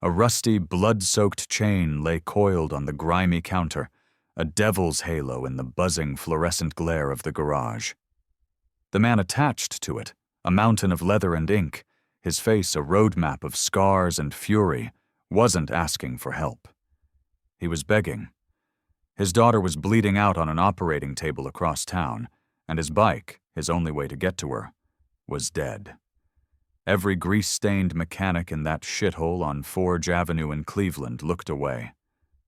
A rusty, blood-soaked chain lay coiled on the grimy counter, a devil's halo in the buzzing fluorescent glare of the garage. The man attached to it, a mountain of leather and ink, his face a roadmap of scars and fury, wasn't asking for help. He was begging. His daughter was bleeding out on an operating table across town, and his bike, his only way to get to her, was dead. Every grease-stained mechanic in that shithole on Forge Avenue in Cleveland looked away,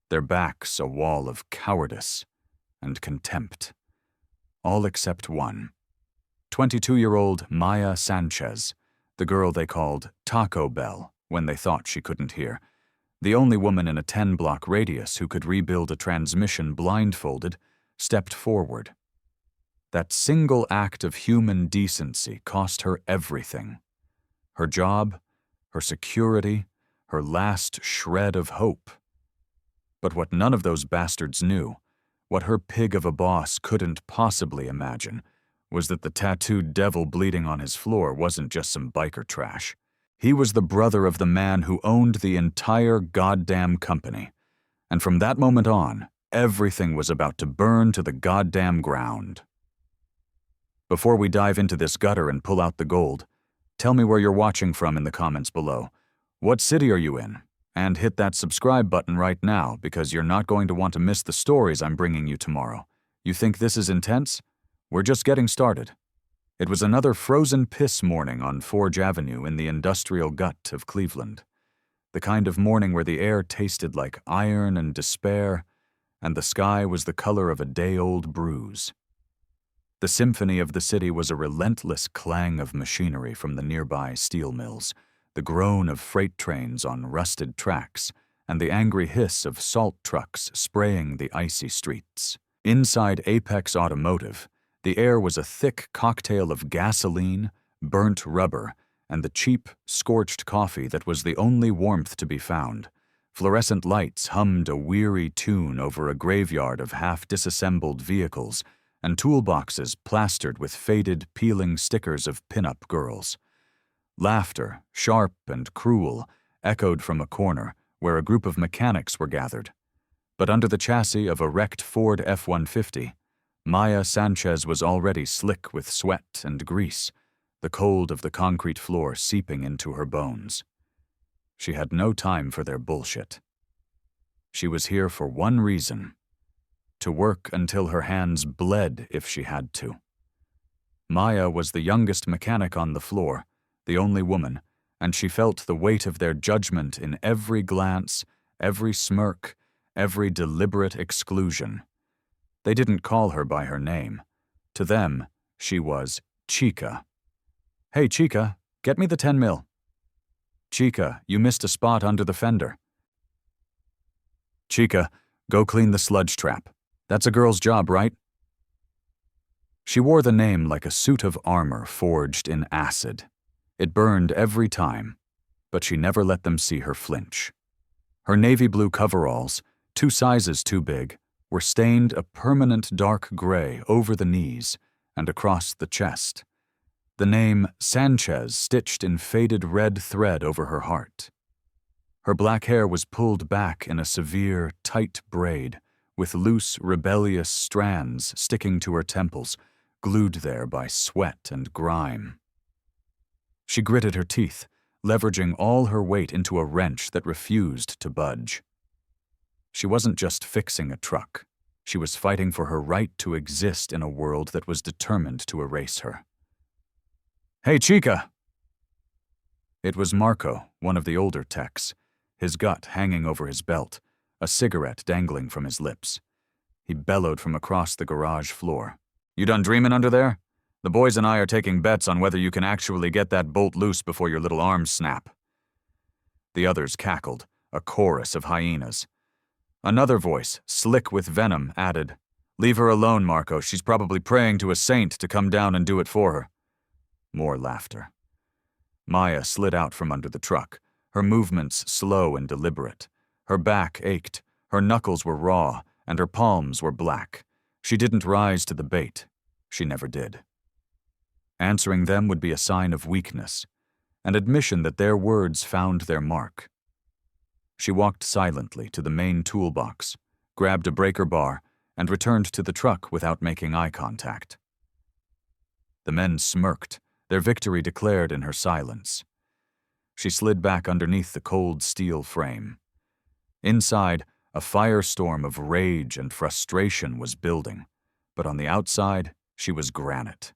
their backs a wall of cowardice and contempt. All except one. 22-year-old Maya Sanchez, the girl they called Taco Bell when they thought she couldn't hear, the only woman in a 10-block radius who could rebuild a transmission blindfolded, stepped forward. That single act of human decency cost her everything. Her job, her security, her last shred of hope. But what none of those bastards knew, what her pig of a boss couldn't possibly imagine, was that the tattooed devil bleeding on his floor wasn't just some biker trash. He was the brother of the man who owned the entire goddamn company. And from that moment on, everything was about to burn to the goddamn ground. Before we dive into this gutter and pull out the gold, tell me where you're watching from in the comments below. What city are you in? And hit that subscribe button right now because you're not going to want to miss the stories I'm bringing you tomorrow. You think this is intense? We're just getting started. It was another frozen piss morning on Forge Avenue in the industrial gut of Cleveland. The kind of morning where the air tasted like iron and despair, and the sky was the color of a day-old bruise. The symphony of the city was a relentless clang of machinery from the nearby steel mills, the groan of freight trains on rusted tracks, and the angry hiss of salt trucks spraying the icy streets. Inside Apex Automotive, the air was a thick cocktail of gasoline, burnt rubber, and the cheap, scorched coffee that was the only warmth to be found. Fluorescent lights hummed a weary tune over a graveyard of half-disassembled vehicles and toolboxes plastered with faded, peeling stickers of pin-up girls. Laughter, sharp and cruel, echoed from a corner where a group of mechanics were gathered. But under the chassis of a wrecked Ford F-150, Maya Sanchez was already slick with sweat and grease, the cold of the concrete floor seeping into her bones. She had no time for their bullshit. She was here for one reason: to work until her hands bled if she had to. Maya was the youngest mechanic on the floor, the only woman, and she felt the weight of their judgment in every glance, every smirk, every deliberate exclusion. They didn't call her by her name. To them, she was Chica. "Hey, Chica, get me the 10 mil. Chica, you missed a spot under the fender. Chica, go clean the sludge trap. That's a girl's job, right?" She wore the name like a suit of armor forged in acid. It burned every time, but she never let them see her flinch. Her navy blue coveralls, 2 sizes too big, were stained a permanent dark gray over the knees and across the chest, the name Sanchez stitched in faded red thread over her heart. Her black hair was pulled back in a severe, tight braid, with loose, rebellious strands sticking to her temples, glued there by sweat and grime. She gritted her teeth, leveraging all her weight into a wrench that refused to budge. She wasn't just fixing a truck. She was fighting for her right to exist in a world that was determined to erase her. "Hey, Chica!" It was Marco, one of the older techs, his gut hanging over his belt, a cigarette dangling from his lips. He bellowed from across the garage floor. "You done dreaming under there? The boys and I are taking bets on whether you can actually get that bolt loose before your little arms snap." The others cackled, a chorus of hyenas. Another voice, slick with venom, added, "Leave her alone, Marco. She's probably praying to a saint to come down and do it for her." More laughter. Maya slid out from under the truck, her movements slow and deliberate. Her back ached, her knuckles were raw, and her palms were black. She didn't rise to the bait. She never did. Answering them would be a sign of weakness, an admission that their words found their mark. She walked silently to the main toolbox, grabbed a breaker bar, and returned to the truck without making eye contact. The men smirked, their victory declared in her silence. She slid back underneath the cold steel frame. Inside, a firestorm of rage and frustration was building, but on the outside, she was granite.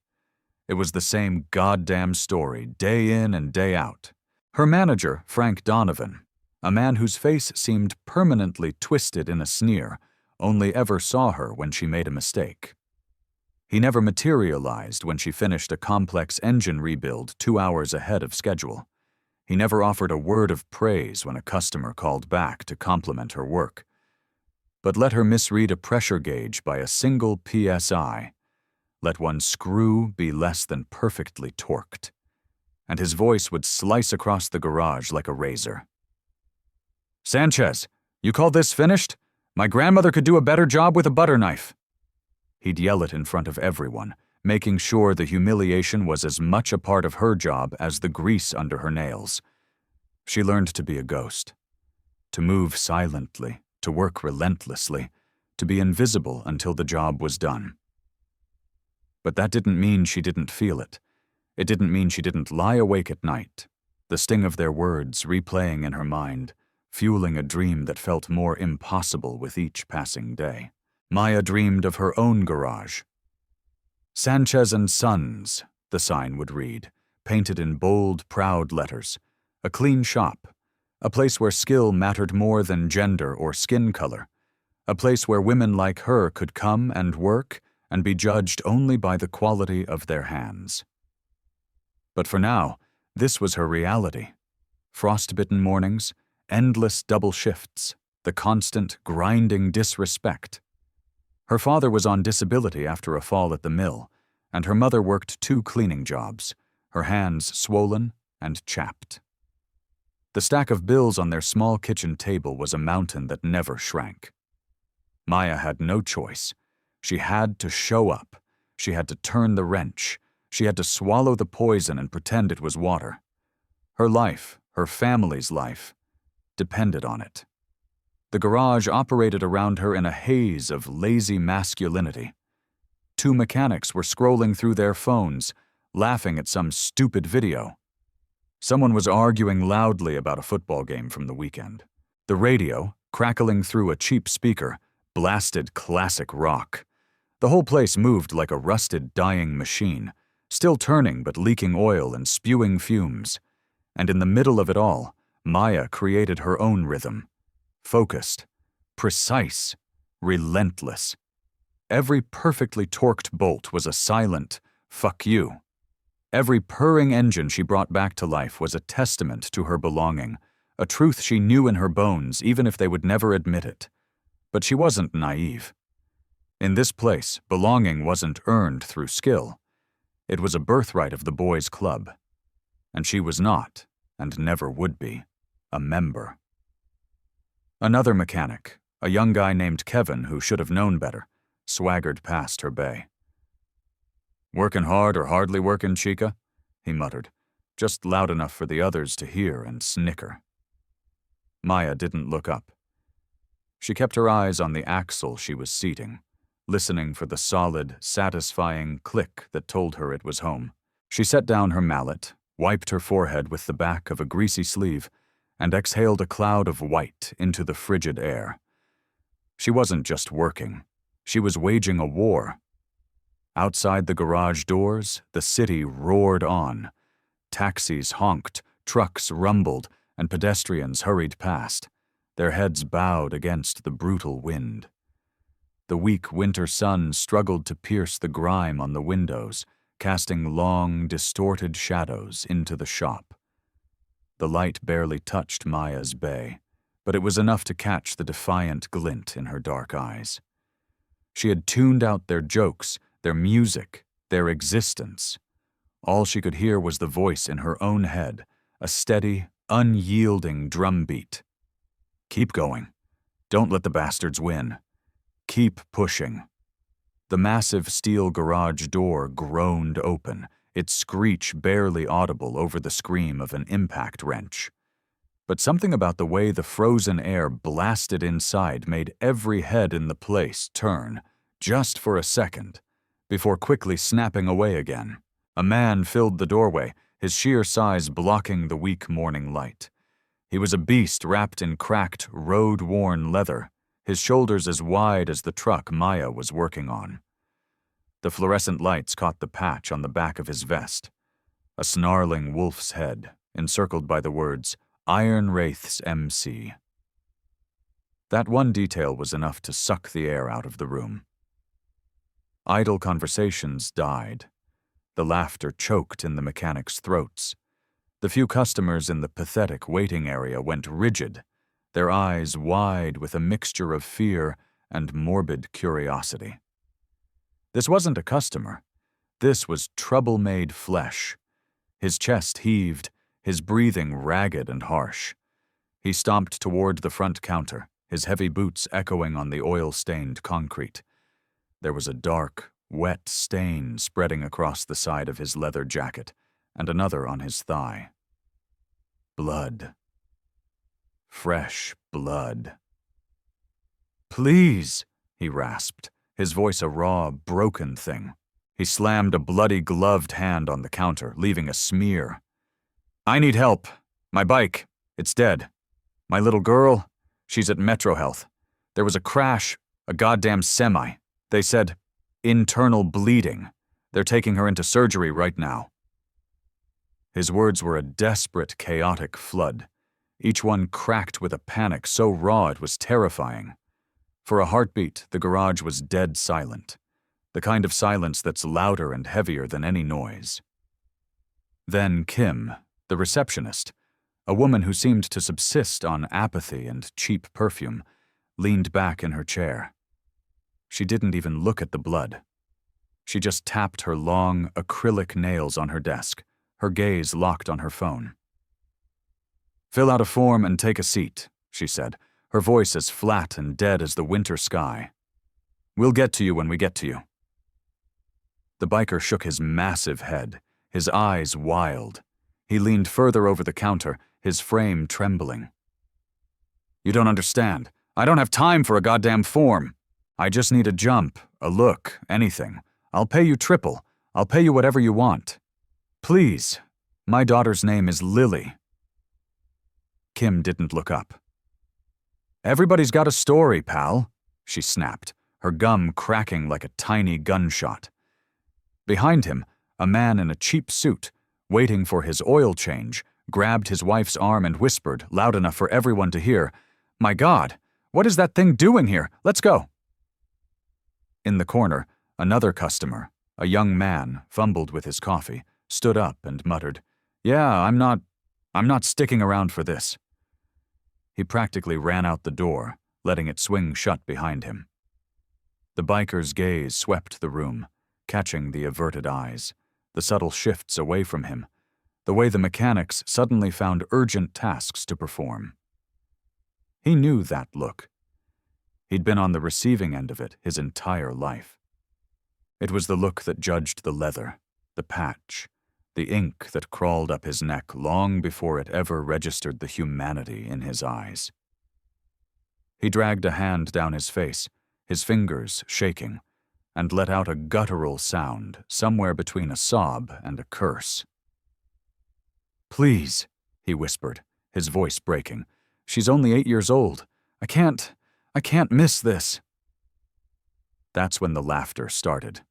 It was the same goddamn story, day in and day out. Her manager, Frank Donovan, a man whose face seemed permanently twisted in a sneer, only ever saw her when she made a mistake. He never materialized when she finished a complex engine rebuild 2 hours ahead of schedule. He never offered a word of praise when a customer called back to compliment her work. But let her misread a pressure gauge by a single PSI. Let one screw be less than perfectly torqued, and his voice would slice across the garage like a razor. "Sanchez, you call this finished? My grandmother could do a better job with a butter knife." He'd yell it in front of everyone, making sure the humiliation was as much a part of her job as the grease under her nails. She learned to be a ghost, to move silently, to work relentlessly, to be invisible until the job was done. But that didn't mean she didn't feel it. It didn't mean she didn't lie awake at night, the sting of their words replaying in her mind, fueling a dream that felt more impossible with each passing day. Maya dreamed of her own garage. "Sanchez and Sons," the sign would read, painted in bold, proud letters. A clean shop. A place where skill mattered more than gender or skin color. A place where women like her could come and work and be judged only by the quality of their hands. But for now, this was her reality. Frostbitten mornings, endless double shifts, the constant, grinding disrespect. Her father was on disability after a fall at the mill, and her mother worked 2 cleaning jobs, her hands swollen and chapped. The stack of bills on their small kitchen table was a mountain that never shrank. Maya had no choice. She had to show up. She had to turn the wrench. She had to swallow the poison and pretend it was water. Her life, her family's life, depended on it. The garage operated around her in a haze of lazy masculinity. 2 mechanics were scrolling through their phones, laughing at some stupid video. Someone was arguing loudly about a football game from the weekend. The radio, crackling through a cheap speaker, blasted classic rock. The whole place moved like a rusted, dying machine, still turning but leaking oil and spewing fumes. And in the middle of it all, Maya created her own rhythm. Focused, precise, relentless. Every perfectly torqued bolt was a silent, "fuck you." Every purring engine she brought back to life was a testament to her belonging, a truth she knew in her bones even if they would never admit it. But she wasn't naive. In this place, belonging wasn't earned through skill. It was a birthright of the boys' club. And she was not, and never would be, a member. Another mechanic, a young guy named Kevin who should have known better, swaggered past her bay. "Working hard or hardly working, Chica?" he muttered, just loud enough for the others to hear and snicker. Maya didn't look up. She kept her eyes on the axle she was seating, listening for the solid, satisfying click that told her it was home. She set down her mallet, wiped her forehead with the back of a greasy sleeve, and exhaled a cloud of white into the frigid air. She wasn't just working. She was waging a war. Outside the garage doors, the city roared on. Taxis honked, trucks rumbled, and pedestrians hurried past, their heads bowed against the brutal wind. The weak winter sun struggled to pierce the grime on the windows, casting long, distorted shadows into the shop. The light barely touched Maya's bay, but it was enough to catch the defiant glint in her dark eyes. She had tuned out their jokes, their music, their existence. All she could hear was the voice in her own head, a steady, unyielding drumbeat. "Keep going. Don't let the bastards win. Keep pushing." The massive steel garage door groaned open, its screech barely audible over the scream of an impact wrench. but something about the way the frozen air blasted inside made every head in the place turn, just for a second, before quickly snapping away again. A man filled the doorway, his sheer size blocking the weak morning light. He was a beast wrapped in cracked, road-worn leather, his shoulders as wide as the truck Maya was working on. The fluorescent lights caught the patch on the back of his vest, a snarling wolf's head, encircled by the words, Iron Wraiths MC. That one detail was enough to suck the air out of the room. Idle conversations died. The laughter choked in the mechanics' throats. The few customers in the pathetic waiting area went rigid, their eyes wide with a mixture of fear and morbid curiosity. This wasn't a customer. This was trouble-made flesh. His chest heaved, his breathing ragged and harsh. He stomped toward the front counter, his heavy boots echoing on the oil-stained concrete. There was a dark, wet stain spreading across the side of his leather jacket, and another on his thigh. Blood. Fresh blood. "Please," he rasped, his voice a raw, broken thing. He slammed a bloody gloved hand on the counter, leaving a smear. "I need help. My bike. It's dead. My little girl, she's at Metro Health. There was a crash, a goddamn semi. They said, internal bleeding. They're taking her into surgery right now." His words were a desperate, chaotic flood, each one cracked with a panic so raw it was terrifying. For a heartbeat, the garage was dead silent, the kind of silence that's louder and heavier than any noise. Then Kim, the receptionist, a woman who seemed to subsist on apathy and cheap perfume, leaned back in her chair. She didn't even look at the blood. She just tapped her long, acrylic nails on her desk, her gaze locked on her phone. "Fill out a form and take a seat," she said, her voice as flat and dead as the winter sky. "We'll get to you when we get to you." The biker shook his massive head, his eyes wild. He leaned further over the counter, his frame trembling. "You don't understand. I don't have time for a goddamn form. I just need a jump, a look, anything. I'll pay you triple. I'll pay you whatever you want. Please. My daughter's name is Lily." Kim didn't look up. "Everybody's got a story, pal," she snapped, her gum cracking like a tiny gunshot. Behind him, a man in a cheap suit, waiting for his oil change, grabbed his wife's arm and whispered, loud enough for everyone to hear, "My God, what is that thing doing here? Let's go." In the corner, another customer, a young man, fumbled with his coffee, stood up and muttered, "Yeah, I'm not sticking around for this." He practically ran out the door, letting it swing shut behind him. The biker's gaze swept the room, catching the averted eyes, the subtle shifts away from him, the way the mechanics suddenly found urgent tasks to perform. He knew that look. He'd been on the receiving end of it his entire life. It was the look that judged the leather, the patch, the ink that crawled up his neck long before it ever registered the humanity in his eyes. He dragged a hand down his face, his fingers shaking, and let out a guttural sound somewhere between a sob and a curse. "Please," he whispered, his voice breaking. "She's only 8 years old. I can't miss this." That's when the laughter started.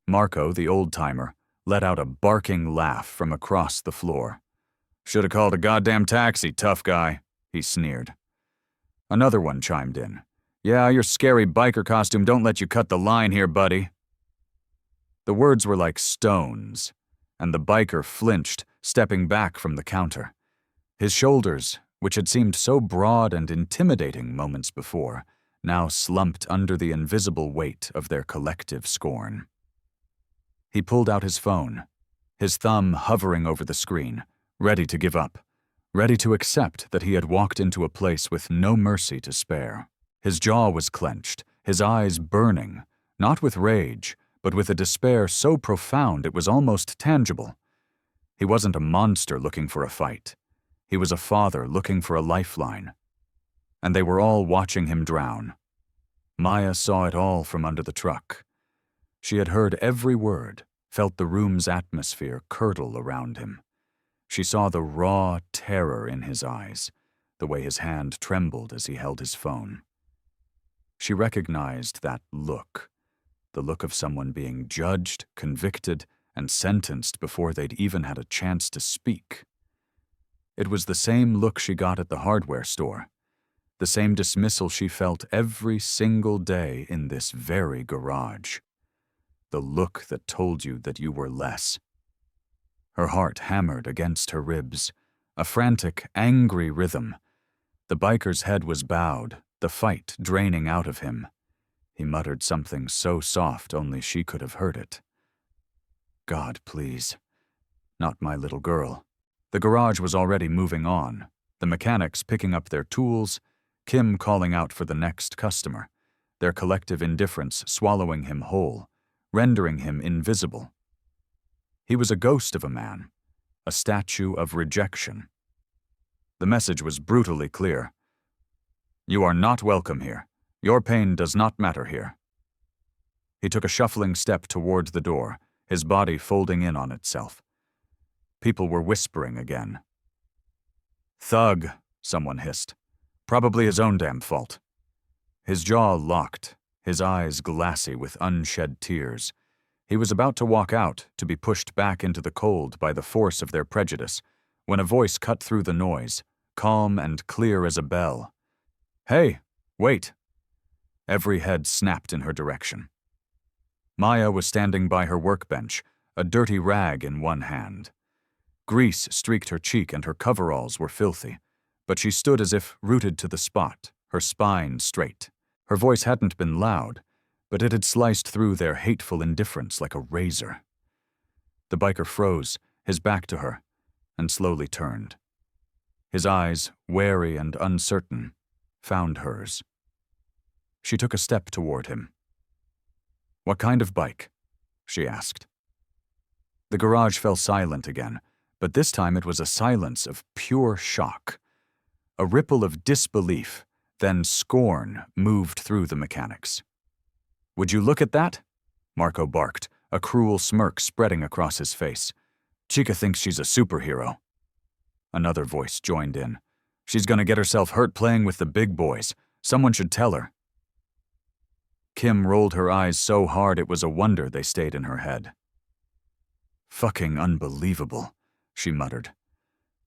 Marco, the old-timer, let out a barking laugh from across the floor. "Should have called a goddamn taxi, tough guy," he sneered. Another one chimed in. "Yeah, your scary biker costume don't let you cut the line here, buddy." The words were like stones, and the biker flinched, stepping back from the counter. His shoulders, which had seemed so broad and intimidating moments before, now slumped under the invisible weight of their collective scorn. He pulled out his phone, his thumb hovering over the screen, ready to give up, ready to accept that he had walked into a place with no mercy to spare. His jaw was clenched, his eyes burning, not with rage, but with a despair so profound it was almost tangible. He wasn't a monster looking for a fight. He was a father looking for a lifeline. And they were all watching him drown. Maya saw it all from under the truck. She had heard every word, felt the room's atmosphere curdle around him. She saw the raw terror in his eyes, the way his hand trembled as he held his phone. She recognized that look, the look of someone being judged, convicted, and sentenced before they'd even had a chance to speak. It was the same look she got at the hardware store, the same dismissal she felt every single day in this very garage. The look that told you that you were less. Her heart hammered against her ribs, a frantic, angry rhythm. The biker's head was bowed, the fight draining out of him. He muttered something so soft only she could have heard it. God, please. Not my little girl. The garage was already moving on, the mechanics picking up their tools, Kim calling out for the next customer, their collective indifference swallowing him whole, rendering him invisible. He was a ghost of a man, a statue of rejection. The message was brutally clear. You are not welcome here. Your pain does not matter here. He took a shuffling step toward the door, his body folding in on itself. People were whispering again. Thug, someone hissed. Probably his own damn fault. His jaw locked, his eyes glassy with unshed tears. He was about to walk out, to be pushed back into the cold by the force of their prejudice, when a voice cut through the noise, calm and clear as a bell. Hey, wait. Every head snapped in her direction. Maya was standing by her workbench, a dirty rag in one hand. Grease streaked her cheek and her coveralls were filthy, but she stood as if rooted to the spot, her spine straight. Her voice hadn't been loud, but it had sliced through their hateful indifference like a razor. The biker froze, his back to her, and slowly turned. His eyes, wary and uncertain, found hers. She took a step toward him. What kind of bike? She asked. The garage fell silent again, but this time it was a silence of pure shock. A ripple of disbelief, then scorn moved through the mechanics. Would you look at that? Marco barked, a cruel smirk spreading across his face. Chica thinks she's a superhero. Another voice joined in. She's gonna get herself hurt playing with the big boys. Someone should tell her. Kim rolled her eyes so hard it was a wonder they stayed in her head. Fucking unbelievable, she muttered.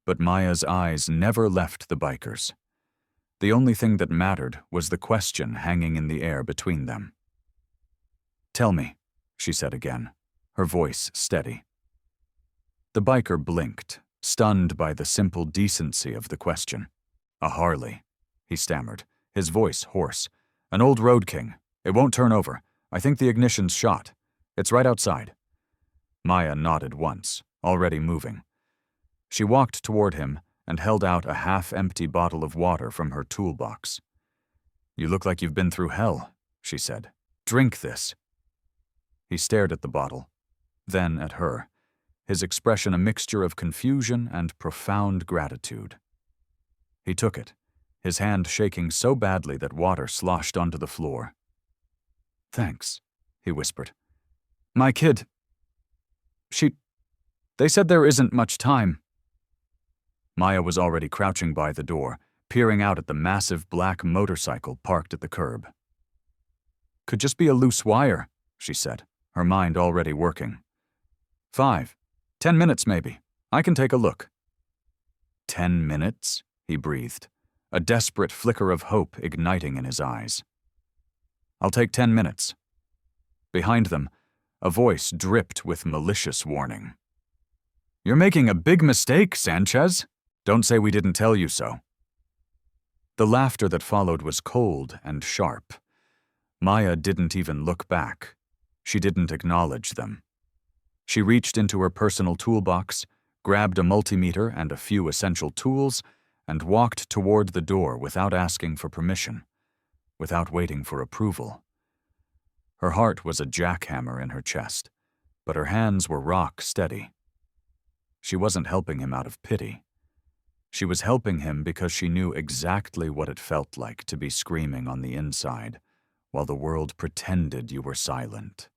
But Maya's eyes never left the bikers. The only thing that mattered was the question hanging in the air between them. Tell me, she said again, her voice steady. The biker blinked, stunned by the simple decency of the question. A Harley, he stammered, his voice hoarse. An old Road King. It won't turn over. I think the ignition's shot. It's right outside. Maya nodded once, already moving. She walked toward him and held out a half-empty bottle of water from her toolbox. You look like you've been through hell, she said. Drink this. He stared at the bottle, then at her, his expression a mixture of confusion and profound gratitude. He took it, his hand shaking so badly that water sloshed onto the floor. Thanks, he whispered. My kid. They said there isn't much time. Maya was already crouching by the door, peering out at the massive black motorcycle parked at the curb. Could just be a loose wire, she said, her mind already working. 5, 10 minutes maybe. I can take a look. 10 minutes? He breathed, a desperate flicker of hope igniting in his eyes. I'll take 10 minutes. Behind them, a voice dripped with malicious warning. You're making a big mistake, Sanchez. Don't say we didn't tell you so. The laughter that followed was cold and sharp. Maya didn't even look back. She didn't acknowledge them. She reached into her personal toolbox, grabbed a multimeter and a few essential tools, and walked toward the door without asking for permission, without waiting for approval. Her heart was a jackhammer in her chest, but her hands were rock steady. She wasn't helping him out of pity. She was helping him because she knew exactly what it felt like to be screaming on the inside, while the world pretended you were silent.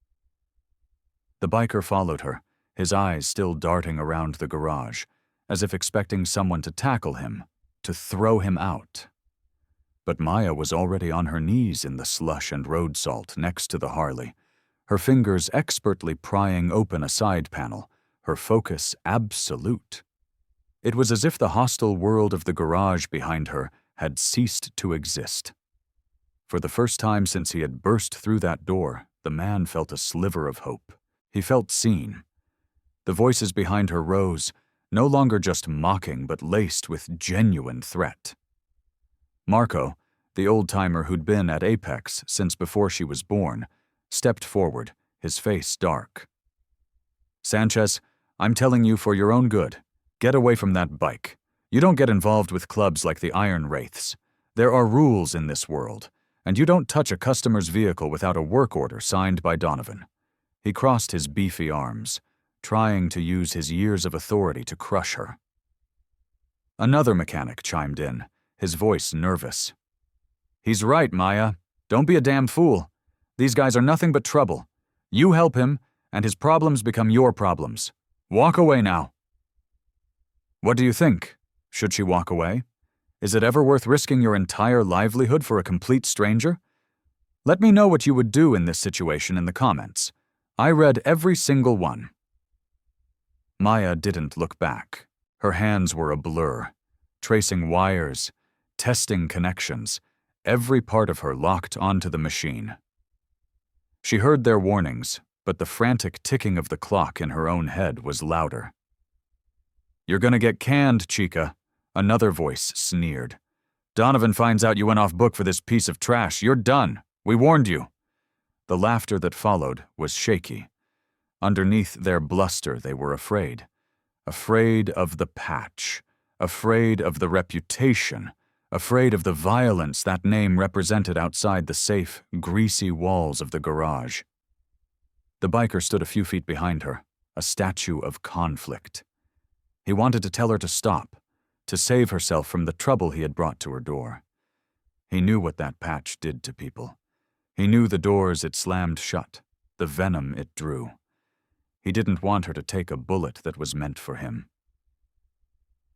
The biker followed her, his eyes still darting around the garage, as if expecting someone to tackle him, to throw him out. But Maya was already on her knees in the slush and road salt next to the Harley, her fingers expertly prying open a side panel, her focus absolute. It was as if the hostile world of the garage behind her had ceased to exist. For the first time since he had burst through that door, the man felt a sliver of hope. He felt seen. The voices behind her rose, no longer just mocking but laced with genuine threat. Marco, the old-timer who'd been at Apex since before she was born, stepped forward, his face dark. "Sanchez, I'm telling you for your own good. Get away from that bike. You don't get involved with clubs like the Iron Wraiths. There are rules in this world, and you don't touch a customer's vehicle without a work order signed by Donovan." He crossed his beefy arms, trying to use his years of authority to crush her. Another mechanic chimed in, his voice nervous. "He's right, Maya. Don't be a damn fool. These guys are nothing but trouble. You help him, and his problems become your problems. Walk away now." What do you think? Should she walk away? Is it ever worth risking your entire livelihood for a complete stranger? Let me know what you would do in this situation in the comments. I read every single one. Maya didn't look back. Her hands were a blur, tracing wires, testing connections, every part of her locked onto the machine. She heard their warnings, but the frantic ticking of the clock in her own head was louder. "You're gonna get canned, Chica," another voice sneered. "Donovan finds out you went off book for this piece of trash. You're done. We warned you." The laughter that followed was shaky. Underneath their bluster, they were afraid. Afraid of the patch. Afraid of the reputation. Afraid of the violence that name represented outside the safe, greasy walls of the garage. The biker stood a few feet behind her, a statue of conflict. He wanted to tell her to stop, to save herself from the trouble he had brought to her door. He knew what that patch did to people. He knew the doors it slammed shut, the venom it drew. He didn't want her to take a bullet that was meant for him.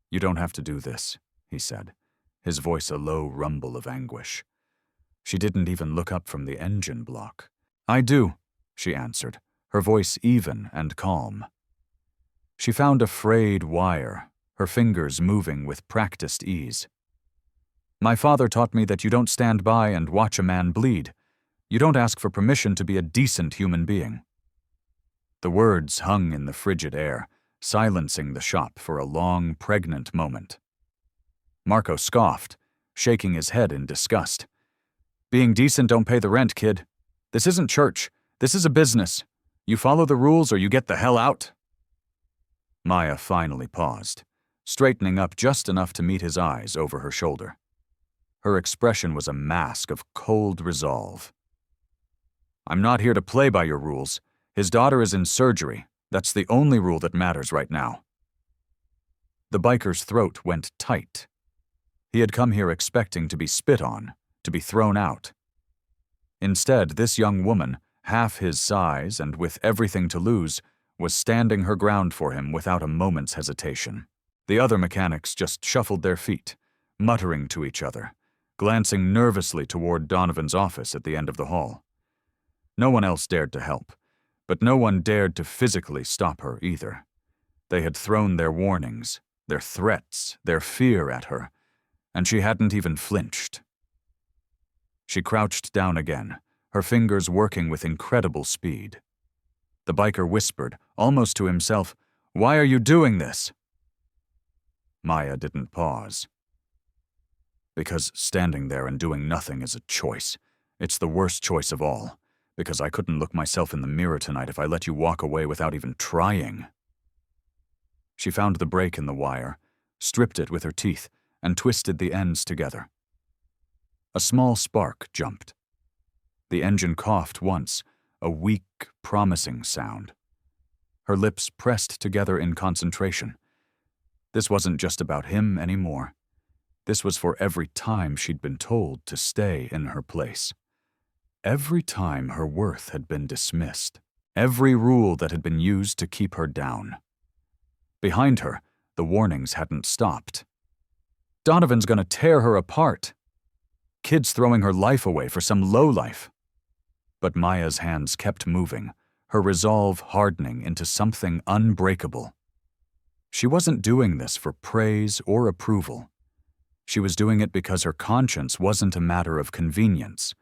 "You don't have to do this," he said, his voice a low rumble of anguish. She didn't even look up from the engine block. "I do," she answered, her voice even and calm. She found a frayed wire, her fingers moving with practiced ease. "My father taught me that you don't stand by and watch a man bleed. You don't ask for permission to be a decent human being." The words hung in the frigid air, silencing the shop for a long, pregnant moment. Marco scoffed, shaking his head in disgust. "Being decent don't pay the rent, kid. This isn't church. This is a business. You follow the rules or you get the hell out." Maya finally paused, straightening up just enough to meet his eyes over her shoulder. Her expression was a mask of cold resolve. "I'm not here to play by your rules. His daughter is in surgery. That's the only rule that matters right now." The biker's throat went tight. He had come here expecting to be spit on, to be thrown out. Instead, this young woman, half his size and with everything to lose, was standing her ground for him without a moment's hesitation. The other mechanics just shuffled their feet, muttering to each other, glancing nervously toward Donovan's office at the end of the hall. No one else dared to help, but no one dared to physically stop her either. They had thrown their warnings, their threats, their fear at her, and she hadn't even flinched. She crouched down again, her fingers working with incredible speed. The biker whispered, almost to himself, "Why are you doing this?" Maya didn't pause. "Because standing there and doing nothing is a choice. It's the worst choice of all. Because I couldn't look myself in the mirror tonight if I let you walk away without even trying." She found the break in the wire, stripped it with her teeth, and twisted the ends together. A small spark jumped. The engine coughed once, a weak, promising sound. Her lips pressed together in concentration. This wasn't just about him anymore. This was for every time she'd been told to stay in her place. Every time her worth had been dismissed. Every rule that had been used to keep her down. Behind her, the warnings hadn't stopped. Donovan's gonna tear her apart. Kids throwing her life away for some lowlife. But Maya's hands kept moving, her resolve hardening into something unbreakable. She wasn't doing this for praise or approval. She was doing it because her conscience wasn't a matter of convenience.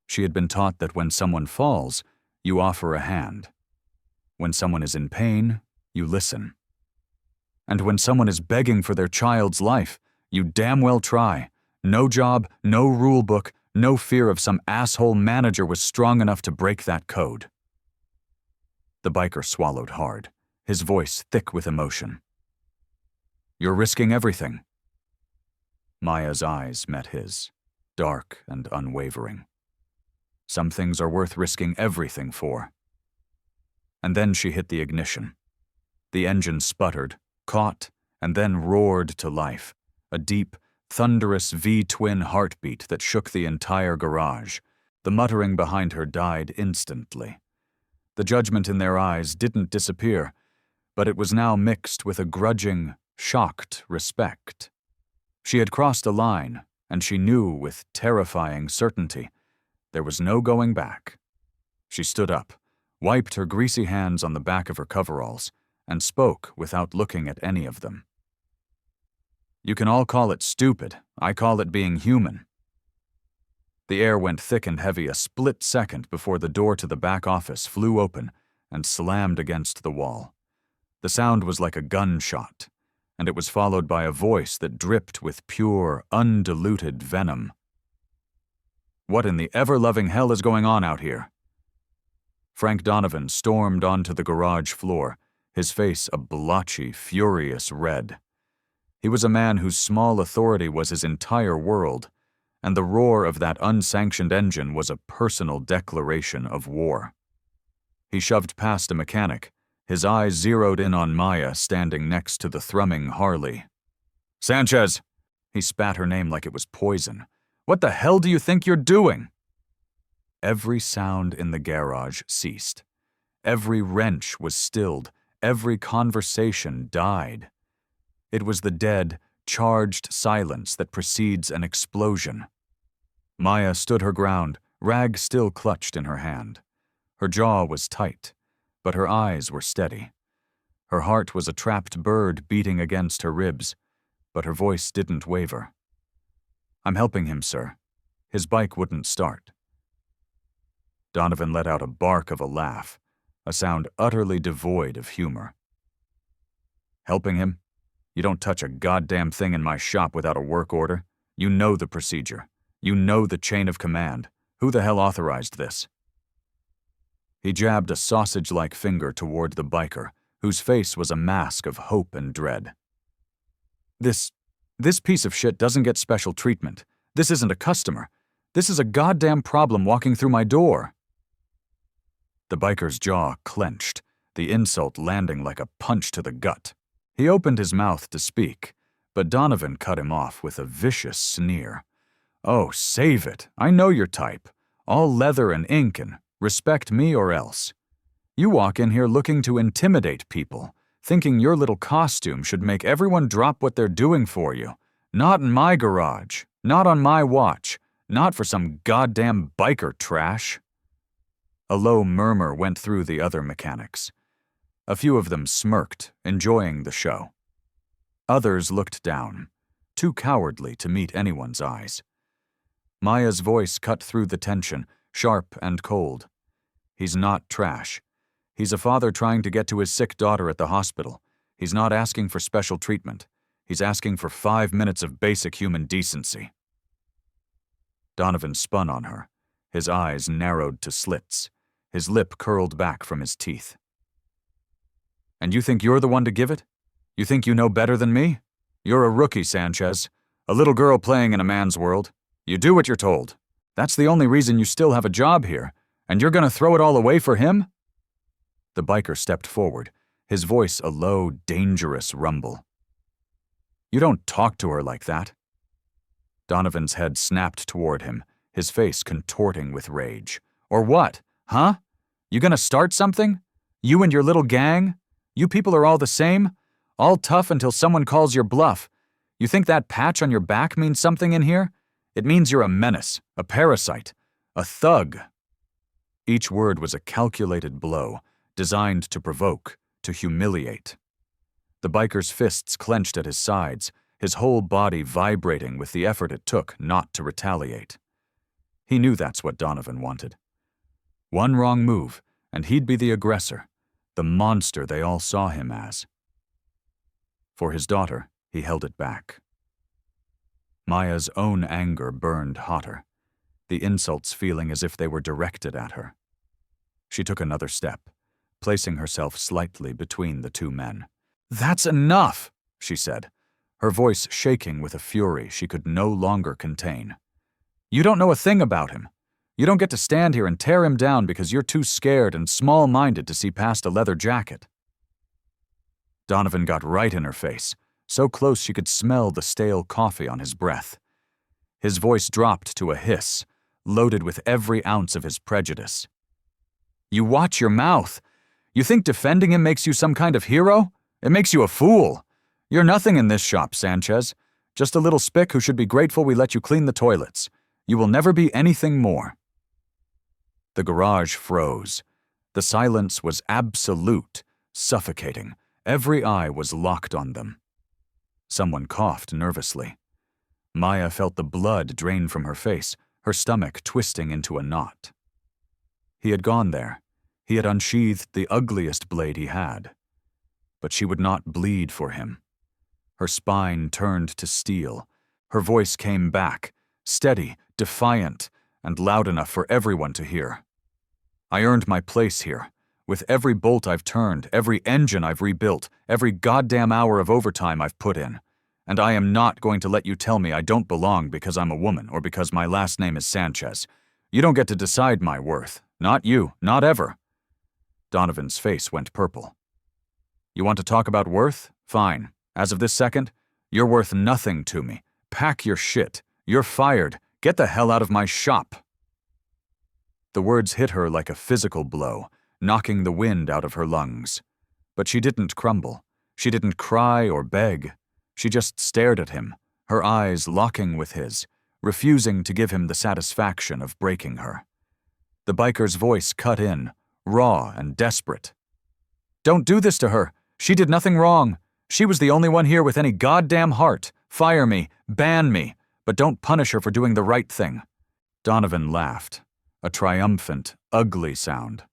She had been taught that when someone falls, you offer a hand. When someone is in pain, you listen. And when someone is begging for their child's life, you damn well try. No job, no rule book, no fear of some asshole manager was strong enough to break that code. The biker swallowed hard, his voice thick with emotion. You're risking everything. Maya's eyes met his, dark and unwavering. Some things are worth risking everything for. And then she hit the ignition. The engine sputtered, caught, and then roared to life, a deep, thunderous V-twin heartbeat that shook the entire garage. The muttering behind her died instantly. The judgment in their eyes didn't disappear, but it was now mixed with a grudging, shocked respect. She had crossed a line, and she knew with terrifying certainty there was no going back. She stood up, wiped her greasy hands on the back of her coveralls, and spoke without looking at any of them. You can all call it stupid. I call it being human. The air went thick and heavy a split second before the door to the back office flew open and slammed against the wall. The sound was like a gunshot, and it was followed by a voice that dripped with pure, undiluted venom. What in the ever-loving hell is going on out here? Frank Donovan stormed onto the garage floor, his face a blotchy, furious red. He was a man whose small authority was his entire world, and the roar of that unsanctioned engine was a personal declaration of war. He shoved past a mechanic, his eyes zeroed in on Maya standing next to the thrumming Harley. Sanchez! He spat her name like it was poison. What the hell do you think you're doing? Every sound in the garage ceased. Every wrench was stilled. Every conversation died. It was the dead, charged silence that precedes an explosion. Maya stood her ground, rag still clutched in her hand. Her jaw was tight, but her eyes were steady. Her heart was a trapped bird beating against her ribs, but her voice didn't waver. I'm helping him, sir. His bike wouldn't start. Donovan let out a bark of a laugh, a sound utterly devoid of humor. Helping him? You don't touch a goddamn thing in my shop without a work order. You know the procedure. You know the chain of command. Who the hell authorized this? He jabbed a sausage-like finger toward the biker, whose face was a mask of hope and dread. This piece of shit doesn't get special treatment. This isn't a customer. This is a goddamn problem walking through my door. The biker's jaw clenched, the insult landing like a punch to the gut. He opened his mouth to speak, but Donovan cut him off with a vicious sneer. Oh, save it. I know your type. All leather and ink and respect me or else. You walk in here looking to intimidate people, thinking your little costume should make everyone drop what they're doing for you. Not in my garage, not on my watch, not for some goddamn biker trash. A low murmur went through the other mechanics. A few of them smirked, enjoying the show. Others looked down, too cowardly to meet anyone's eyes. Maya's voice cut through the tension, sharp and cold. He's not trash. He's a father trying to get to his sick daughter at the hospital. He's not asking for special treatment. He's asking for 5 minutes of basic human decency. Donovan spun on her, his eyes narrowed to slits, his lip curled back from his teeth. And you think you're the one to give it? You think you know better than me? You're a rookie, Sanchez. A little girl playing in a man's world. You do what you're told. That's the only reason you still have a job here, and you're gonna throw it all away for him? The biker stepped forward, his voice a low, dangerous rumble. You don't talk to her like that. Donovan's head snapped toward him, his face contorting with rage. Or what? Huh? You gonna start something? You and your little gang? You people are all the same? All tough until someone calls your bluff. You think that patch on your back means something in here? It means you're a menace, a parasite, a thug. Each word was a calculated blow, designed to provoke, to humiliate. The biker's fists clenched at his sides, his whole body vibrating with the effort it took not to retaliate. He knew that's what Donovan wanted. One wrong move, and he'd be the aggressor, the monster they all saw him as. For his daughter, he held it back. Maya's own anger burned hotter, the insults feeling as if they were directed at her. She took another step, placing herself slightly between the two men. "That's enough," she said, her voice shaking with a fury she could no longer contain. "You don't know a thing about him. You don't get to stand here and tear him down because you're too scared and small-minded to see past a leather jacket." Donovan got right in her face, so close she could smell the stale coffee on his breath. His voice dropped to a hiss, loaded with every ounce of his prejudice. "You watch your mouth. You think defending him makes you some kind of hero? It makes you a fool. You're nothing in this shop, Sanchez. Just a little spick who should be grateful we let you clean the toilets. You will never be anything more." The garage froze. The silence was absolute, suffocating. Every eye was locked on them. Someone coughed nervously. Maya felt the blood drain from her face, her stomach twisting into a knot. He had gone there. He had unsheathed the ugliest blade he had. But she would not bleed for him. Her spine turned to steel. Her voice came back, steady, defiant, and loud enough for everyone to hear. "I earned my place here. With every bolt I've turned, every engine I've rebuilt, every goddamn hour of overtime I've put in. And I am not going to let you tell me I don't belong because I'm a woman or because my last name is Sanchez. You don't get to decide my worth. Not you, not ever." Donovan's face went purple. "You want to talk about worth? Fine. As of this second, you're worth nothing to me. Pack your shit. You're fired. Get the hell out of my shop." The words hit her like a physical blow, knocking the wind out of her lungs. But she didn't crumble. She didn't cry or beg. She just stared at him, her eyes locking with his, refusing to give him the satisfaction of breaking her. The biker's voice cut in, raw and desperate. "Don't do this to her. She did nothing wrong. She was the only one here with any goddamn heart. Fire me, ban me, but don't punish her for doing the right thing." Donovan laughed, a triumphant, ugly sound.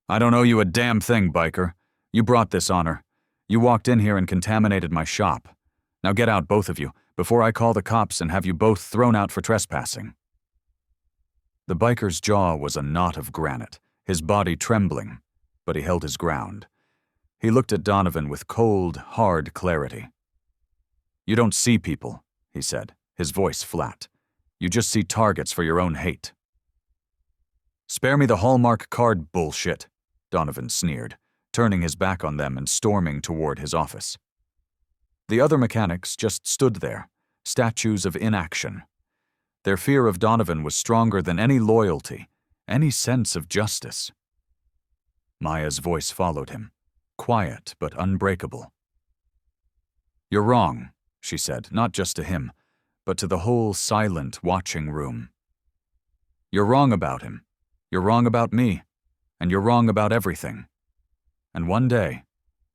"I don't owe you a damn thing, biker. You brought this on her. You walked in here and contaminated my shop. Now get out, both of you, before I call the cops and have you both thrown out for trespassing." The biker's jaw was a knot of granite, his body trembling, but he held his ground. He looked at Donovan with cold, hard clarity. "You don't see people," he said, his voice flat. "You just see targets for your own hate." "Spare me the Hallmark card bullshit," Donovan sneered, turning his back on them and storming toward his office. The other mechanics just stood there, statues of inaction. Their fear of Donovan was stronger than any loyalty, any sense of justice. Maya's voice followed him, quiet but unbreakable. "You're wrong," she said, not just to him, but to the whole silent, watching room. "You're wrong about him. You're wrong about me. And you're wrong about everything. And one day,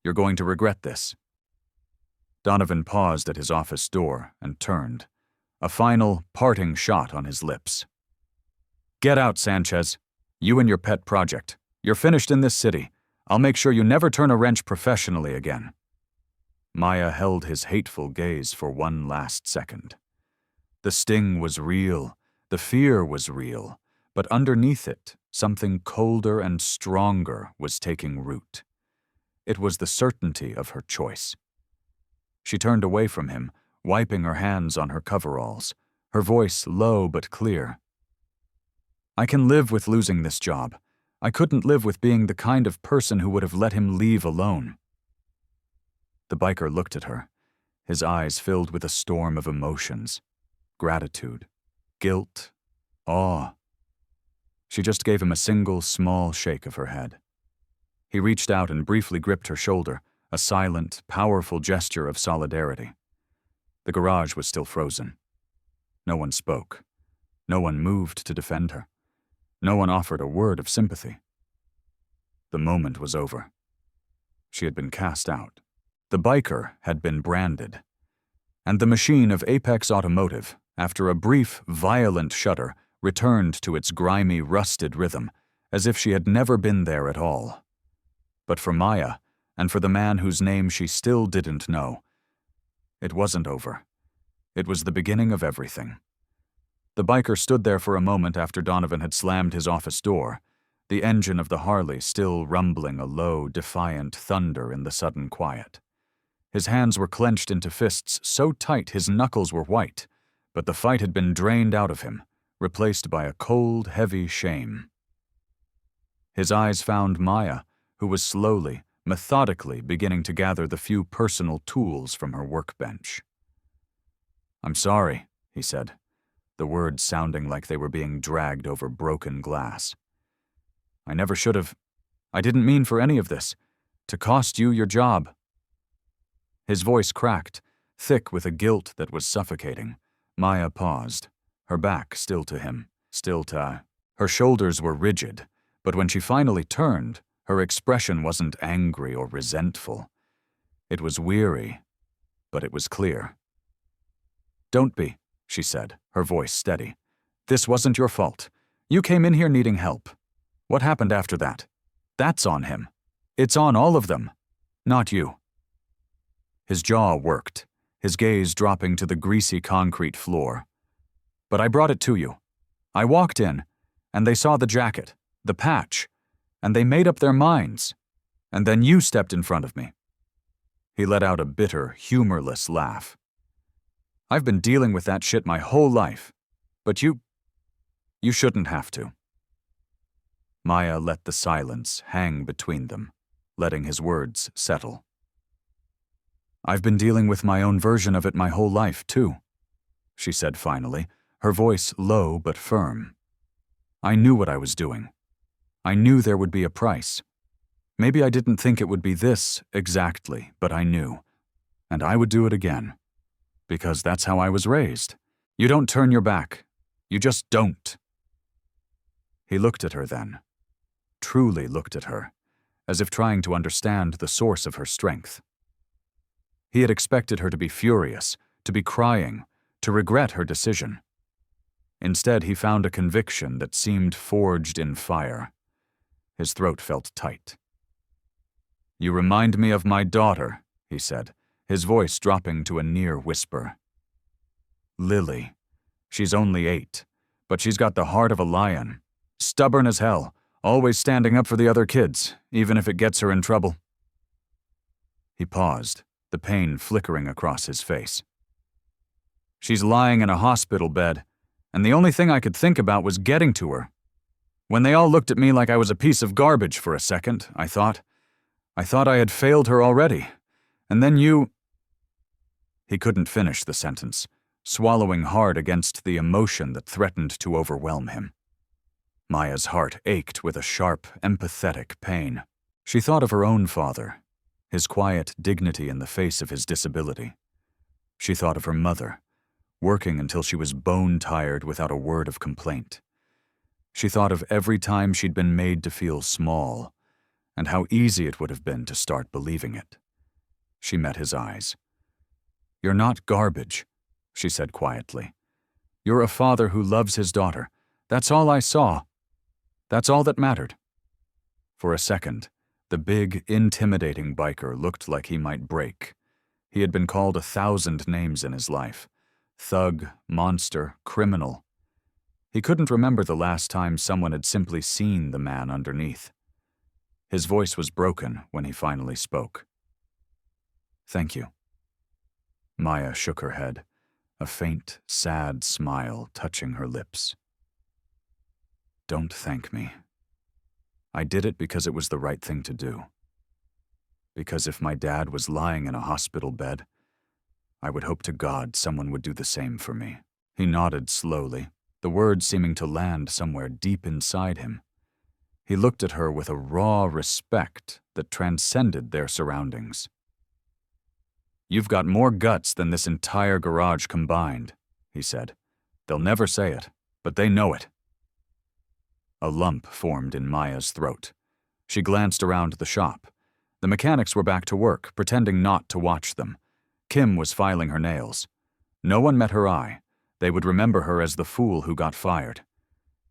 you're going to regret this." Donovan paused at his office door and turned, a final, parting shot on his lips. "Get out, Sanchez. You and your pet project. You're finished in this city. I'll make sure you never turn a wrench professionally again." Maya held his hateful gaze for one last second. The sting was real, the fear was real, but underneath it, something colder and stronger was taking root. It was the certainty of her choice. She turned away from him, wiping her hands on her coveralls, her voice low but clear. "I can live with losing this job. I couldn't live with being the kind of person who would have let him leave alone." The biker looked at her, his eyes filled with a storm of emotions. Gratitude, guilt, awe. She just gave him a single, small shake of her head. He reached out and briefly gripped her shoulder, a silent, powerful gesture of solidarity. The garage was still frozen. No one spoke. No one moved to defend her. No one offered a word of sympathy. The moment was over. She had been cast out. The biker had been branded. And the machine of Apex Automotive, after a brief, violent shudder, returned to its grimy, rusted rhythm, as if she had never been there at all. But for Maya, and for the man whose name she still didn't know, it wasn't over. It was the beginning of everything. The biker stood there for a moment after Donovan had slammed his office door, the engine of the Harley still rumbling a low, defiant thunder in the sudden quiet. His hands were clenched into fists so tight his knuckles were white, but the fight had been drained out of him, replaced by a cold, heavy shame. His eyes found Maya, who was slowly, methodically beginning to gather the few personal tools from her workbench. "I'm sorry," he said, the words sounding like they were being dragged over broken glass. "I never should have. I didn't mean for any of this. To cost you your job." His voice cracked, thick with a guilt that was suffocating. Maya paused, her back still to him, her shoulders were rigid, but when she finally turned, her expression wasn't angry or resentful. It was weary, but it was clear. "Don't be," she said, her voice steady. "This wasn't your fault. You came in here needing help. What happened after that? That's on him. It's on all of them, not you." His jaw worked, his gaze dropping to the greasy concrete floor. "But I brought it to you. I walked in, and they saw the jacket, the patch, and they made up their minds. And then you stepped in front of me." He let out a bitter, humorless laugh. "I've been dealing with that shit my whole life, but you shouldn't have to." Maya let the silence hang between them, letting his words settle. "I've been dealing with my own version of it my whole life, too," she said finally, her voice low but firm. "I knew what I was doing. I knew there would be a price. Maybe I didn't think it would be this exactly, but I knew. And I would do it again. Because that's how I was raised. You don't turn your back. You just don't." He looked at her then. Truly looked at her, as if trying to understand the source of her strength. He had expected her to be furious, to be crying, to regret her decision. Instead, he found a conviction that seemed forged in fire. His throat felt tight. "You remind me of my daughter," he said, his voice dropping to a near whisper. "Lily. She's only 8, but she's got the heart of a lion. Stubborn as hell, always standing up for the other kids, even if it gets her in trouble." He paused, the pain flickering across his face. "She's lying in a hospital bed, and the only thing I could think about was getting to her. When they all looked at me like I was a piece of garbage for a second, I thought I had failed her already. And then you—" He couldn't finish the sentence, swallowing hard against the emotion that threatened to overwhelm him. Maya's heart ached with a sharp, empathetic pain. She thought of her own father, his quiet dignity in the face of his disability. She thought of her mother, working until she was bone-tired without a word of complaint. She thought of every time she'd been made to feel small, and how easy it would have been to start believing it. She met his eyes. "You're not garbage," she said quietly. "You're a father who loves his daughter. That's all I saw. That's all that mattered." For a second, the big, intimidating biker looked like he might break. He had been called 1,000 names in his life. Thug, monster, criminal. He couldn't remember the last time someone had simply seen the man underneath. His voice was broken when he finally spoke. "Thank you." Maya shook her head, a faint, sad smile touching her lips. "Don't thank me. I did it because it was the right thing to do. Because if my dad was lying in a hospital bed, I would hope to God someone would do the same for me. He nodded slowly, the words seeming to land somewhere deep inside him. He looked at her with a raw respect that transcended their surroundings. "You've got more guts than this entire garage combined," he said. "They'll never say it, but they know it." A lump formed in Maya's throat. She glanced around the shop. The mechanics were back to work, pretending not to watch them. Kim was filing her nails. No one met her eye. They would remember her as the fool who got fired.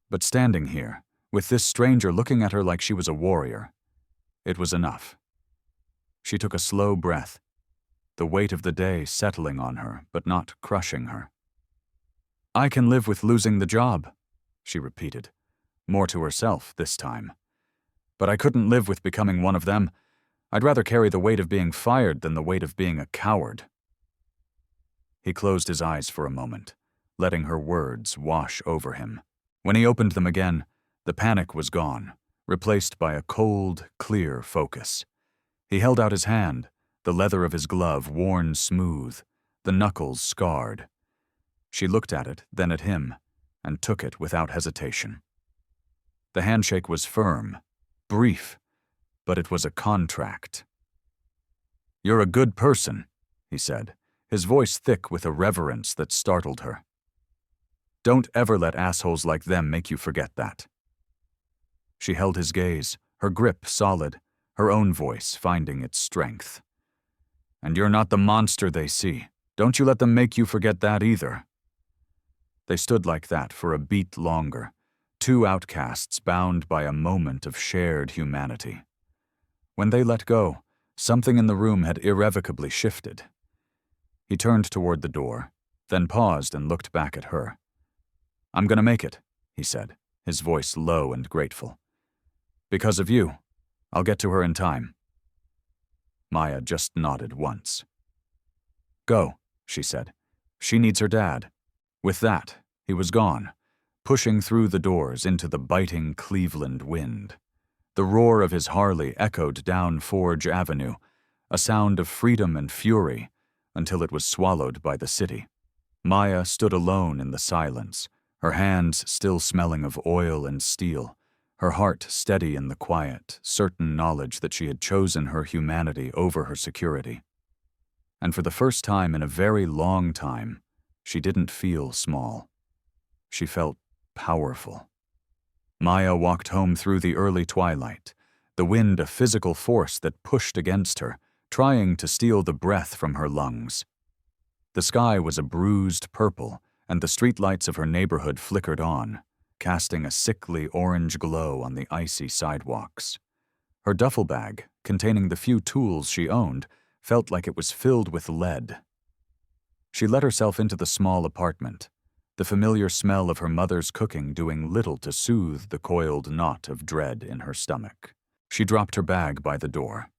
But standing here, with this stranger looking at her like she was a warrior, it was enough. She took a slow breath, the weight of the day settling on her, but not crushing her. "I can live with losing the job," she repeated, more to herself this time. "But I couldn't live with becoming one of them. I'd rather carry the weight of being fired than the weight of being a coward." He closed his eyes for a moment, letting her words wash over him. When he opened them again, the panic was gone, replaced by a cold, clear focus. He held out his hand, the leather of his glove worn smooth, the knuckles scarred. She looked at it, then at him, and took it without hesitation. The handshake was firm, brief, but it was a contract. "You're a good person," he said, his voice thick with a reverence that startled her. "Don't ever let assholes like them make you forget that." She held his gaze, her grip solid, her own voice finding its strength. "And you're not the monster they see. Don't you let them make you forget that either." They stood like that for a beat longer, two outcasts bound by a moment of shared humanity. When they let go, something in the room had irrevocably shifted. He turned toward the door, then paused and looked back at her. "I'm gonna make it," he said, his voice low and grateful. "Because of you, I'll get to her in time." Maya just nodded once. "Go," she said. "She needs her dad." With that, he was gone, pushing through the doors into the biting Cleveland wind. The roar of his Harley echoed down Forge Avenue, a sound of freedom and fury, until it was swallowed by the city. Maya stood alone in the silence, her hands still smelling of oil and steel, her heart steady in the quiet, certain knowledge that she had chosen her humanity over her security. And for the first time in a very long time, she didn't feel small. She felt powerful. Maya walked home through the early twilight, the wind a physical force that pushed against her, trying to steal the breath from her lungs. The sky was a bruised purple, and the streetlights of her neighborhood flickered on, casting a sickly orange glow on the icy sidewalks. Her duffel bag, containing the few tools she owned, felt like it was filled with lead. She let herself into the small apartment, the familiar smell of her mother's cooking doing little to soothe the coiled knot of dread in her stomach. She dropped her bag by the door.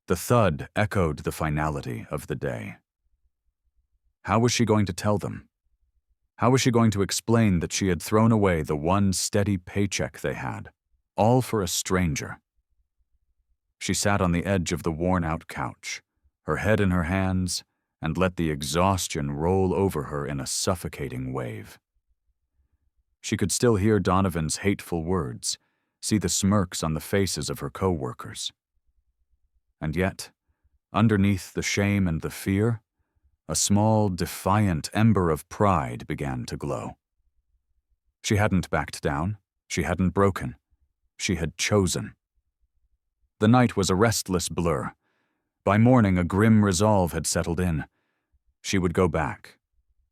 The thud echoed the finality of the day. How was she going to tell them? How was she going to explain that she had thrown away the one steady paycheck they had, all for a stranger? She sat on the edge of the worn-out couch, her head in her hands, and let the exhaustion roll over her in a suffocating wave. She could still hear Donovan's hateful words, see the smirks on the faces of her co-workers. And yet, underneath the shame and the fear, a small, defiant ember of pride began to glow. She hadn't backed down. She hadn't broken. She had chosen. The night was a restless blur. By morning, a grim resolve had settled in. She would go back.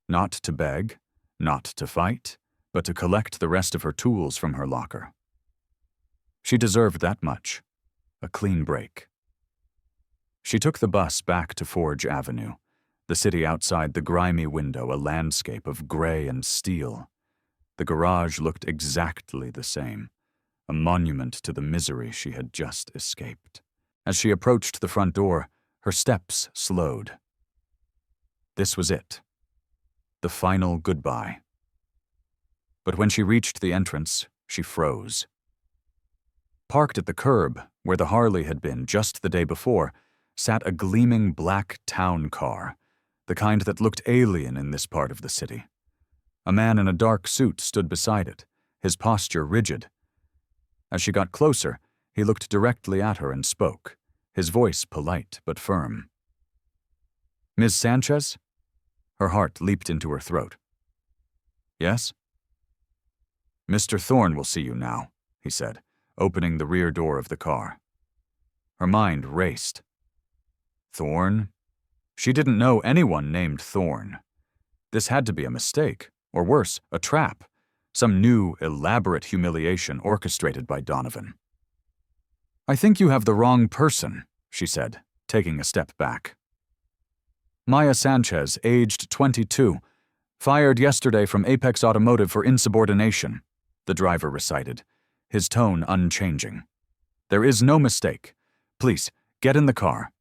Not to beg, not to fight, but to collect the rest of her tools from her locker. She deserved that much. A clean break. She took the bus back to Forge Avenue, the city outside the grimy window a landscape of gray and steel. The garage looked exactly the same, a monument to the misery she had just escaped. As she approached the front door, her steps slowed. This was it. The final goodbye. But when she reached the entrance, she froze. Parked at the curb, where the Harley had been just the day before, sat a gleaming black town car, the kind that looked alien in this part of the city. A man in a dark suit stood beside it, his posture rigid. As she got closer, he looked directly at her and spoke, his voice polite but firm. "Ms. Sanchez?" Her heart leaped into her throat. "Yes?" "Mr. Thorne will see you now," he said, opening the rear door of the car. Her mind raced. Thorne? She didn't know anyone named Thorne. This had to be a mistake, or worse, a trap, some new, elaborate humiliation orchestrated by Donovan. "I think you have the wrong person," she said, taking a step back. "Maya Sanchez, aged 22, fired yesterday from Apex Automotive for insubordination," the driver recited, his tone unchanging. "There is no mistake. Please, get in the car."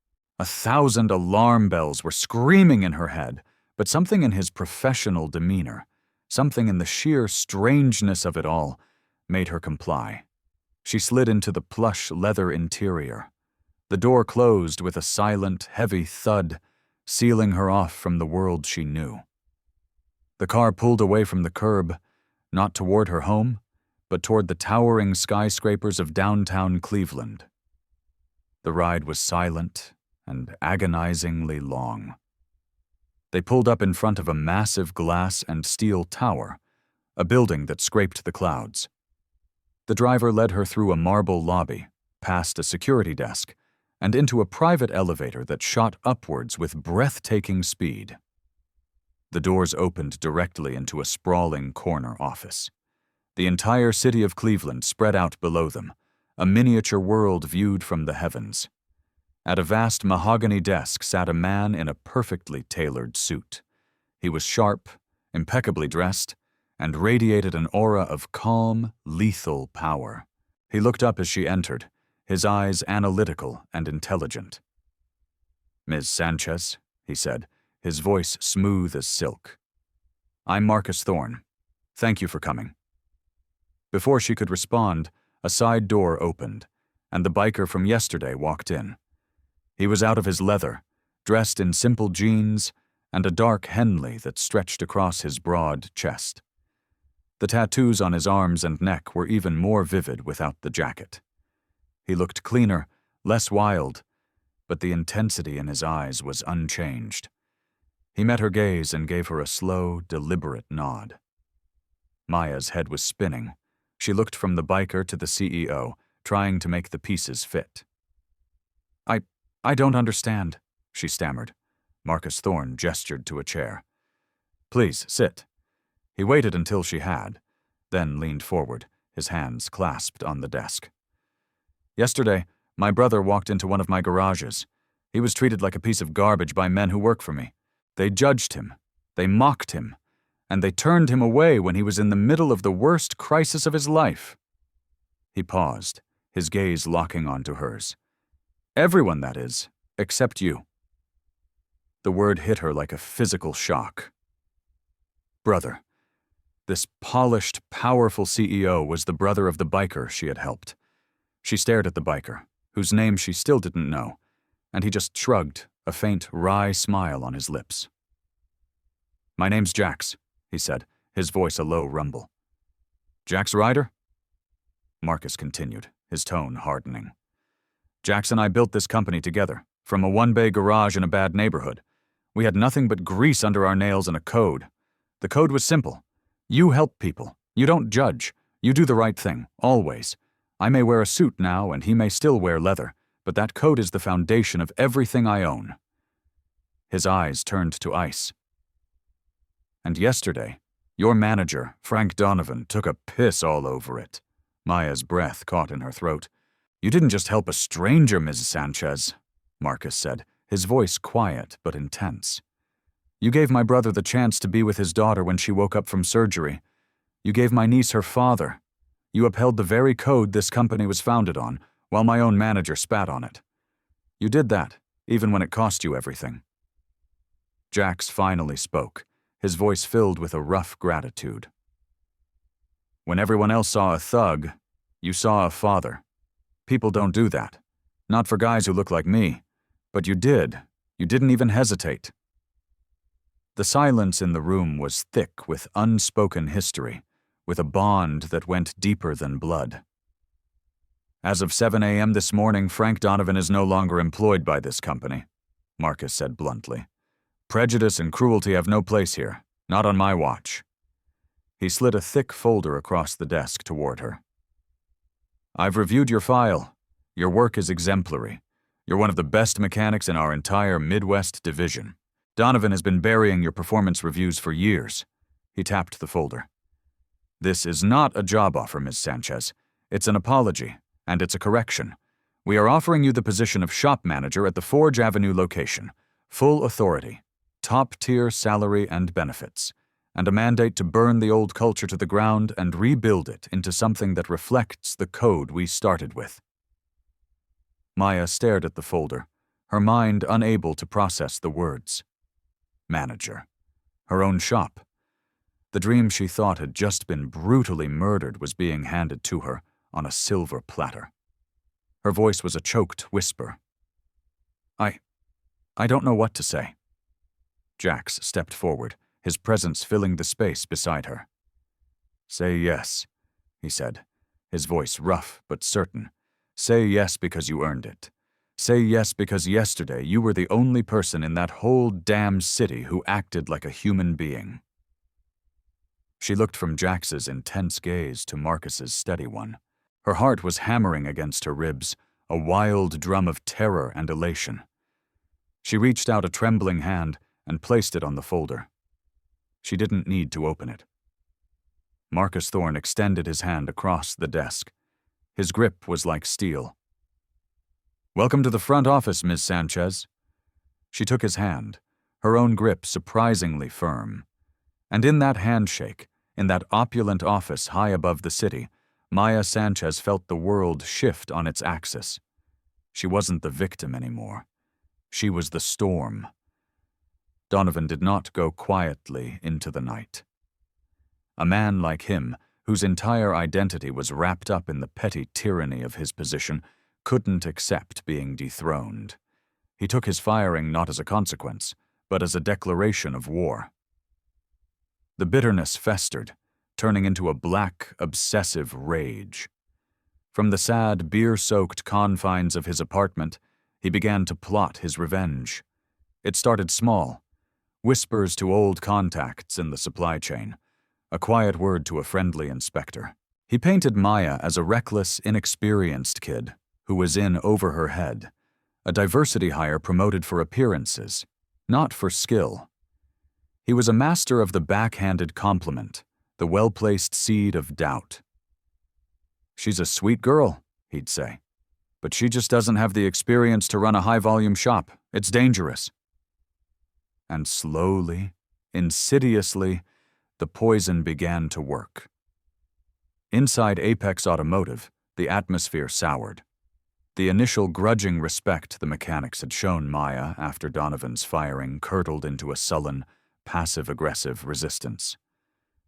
1,000 alarm bells were screaming in her head, but something in his professional demeanor, something in the sheer strangeness of it all, made her comply. She slid into the plush leather interior. The door closed with a silent, heavy thud, sealing her off from the world she knew. The car pulled away from the curb, not toward her home, but toward the towering skyscrapers of downtown Cleveland. The ride was silent and agonizingly long. They pulled up in front of a massive glass and steel tower, a building that scraped the clouds. The driver led her through a marble lobby, past a security desk, and into a private elevator that shot upwards with breathtaking speed. The doors opened directly into a sprawling corner office. The entire city of Cleveland spread out below them, a miniature world viewed from the heavens. At a vast mahogany desk sat a man in a perfectly tailored suit. He was sharp, impeccably dressed, and radiated an aura of calm, lethal power. He looked up as she entered, his eyes analytical and intelligent. "Ms. Sanchez," he said, his voice smooth as silk. "I'm Marcus Thorne. Thank you for coming." Before she could respond, a side door opened, and the biker from yesterday walked in. He was out of his leather, dressed in simple jeans and a dark Henley that stretched across his broad chest. The tattoos on his arms and neck were even more vivid without the jacket. He looked cleaner, less wild, but the intensity in his eyes was unchanged. He met her gaze and gave her a slow, deliberate nod. Maya's head was spinning. She looked from the biker to the CEO, trying to make the pieces fit. I don't understand," she stammered. Marcus Thorne gestured to a chair. "Please, sit." He waited until she had, then leaned forward, his hands clasped on the desk. "Yesterday, my brother walked into one of my garages. He was treated like a piece of garbage by men who work for me. They judged him, they mocked him, and they turned him away when he was in the middle of the worst crisis of his life." He paused, his gaze locking onto hers. "Everyone, that is, except you." The word hit her like a physical shock. Brother. This polished, powerful CEO was the brother of the biker she had helped. She stared at the biker, whose name she still didn't know, and he just shrugged, a faint, wry smile on his lips. "My name's Jax," he said, his voice a low rumble. "Jax Ryder?" Marcus continued, his tone hardening. "Jax and I built this company together, from a one-bay garage in a bad neighborhood. We had nothing but grease under our nails and a code. The code was simple. You help people. You don't judge. You do the right thing, always. I may wear a suit now and he may still wear leather, but that code is the foundation of everything I own." His eyes turned to ice. "And yesterday, your manager, Frank Donovan, took a piss all over it." Maya's breath caught in her throat. "You didn't just help a stranger, Mrs. Sanchez," Marcus said, his voice quiet but intense. "You gave my brother the chance to be with his daughter when she woke up from surgery. You gave my niece her father. You upheld the very code this company was founded on, while my own manager spat on it. You did that, even when it cost you everything." Jax finally spoke, his voice filled with a rough gratitude. "When everyone else saw a thug, you saw a father. People don't do that. Not for guys who look like me. But you did. You didn't even hesitate." The silence in the room was thick with unspoken history, with a bond that went deeper than blood. "As of 7 a.m. this morning, Frank Donovan is no longer employed by this company," Marcus said bluntly. "Prejudice and cruelty have no place here, not on my watch." He slid a thick folder across the desk toward her. "I've reviewed your file. Your work is exemplary. You're one of the best mechanics in our entire Midwest division. Donovan has been burying your performance reviews for years." He tapped the folder. "This is not a job offer, Ms. Sanchez. It's an apology, and it's a correction. We are offering you the position of shop manager at the Forge Avenue location. Full authority, top-tier salary and benefits, and a mandate to burn the old culture to the ground and rebuild it into something that reflects the code we started with." Maya stared at the folder, her mind unable to process the words. Manager. Her own shop. The dream she thought had just been brutally murdered was being handed to her on a silver platter. Her voice was a choked whisper. I don't know what to say." Jax stepped forward, his presence filling the space beside her. "Say yes," he said, his voice rough but certain. "Say yes because you earned it. Say yes because yesterday you were the only person in that whole damn city who acted like a human being." She looked from Jax's intense gaze to Marcus's steady one. Her heart was hammering against her ribs, a wild drum of terror and elation. She reached out a trembling hand and placed it on the folder. She didn't need to open it. Marcus Thorne extended his hand across the desk. His grip was like steel. "Welcome to the front office, Ms. Sanchez." She took his hand, her own grip surprisingly firm. And in that handshake, in that opulent office high above the city, Maya Sanchez felt the world shift on its axis. She wasn't the victim anymore. She was the storm. Donovan did not go quietly into the night. A man like him, whose entire identity was wrapped up in the petty tyranny of his position, couldn't accept being dethroned. He took his firing not as a consequence, but as a declaration of war. The bitterness festered, turning into a black, obsessive rage. From the sad, beer-soaked confines of his apartment, he began to plot his revenge. It started small. Whispers to old contacts in the supply chain. A quiet word to a friendly inspector. He painted Maya as a reckless, inexperienced kid who was in over her head, a diversity hire promoted for appearances, not for skill. He was a master of the backhanded compliment, the well-placed seed of doubt. "She's a sweet girl," he'd say, "but she just doesn't have the experience to run a high-volume shop. It's dangerous." And slowly, insidiously, the poison began to work. Inside Apex Automotive, the atmosphere soured. The initial grudging respect the mechanics had shown Maya after Donovan's firing curdled into a sullen, passive-aggressive resistance.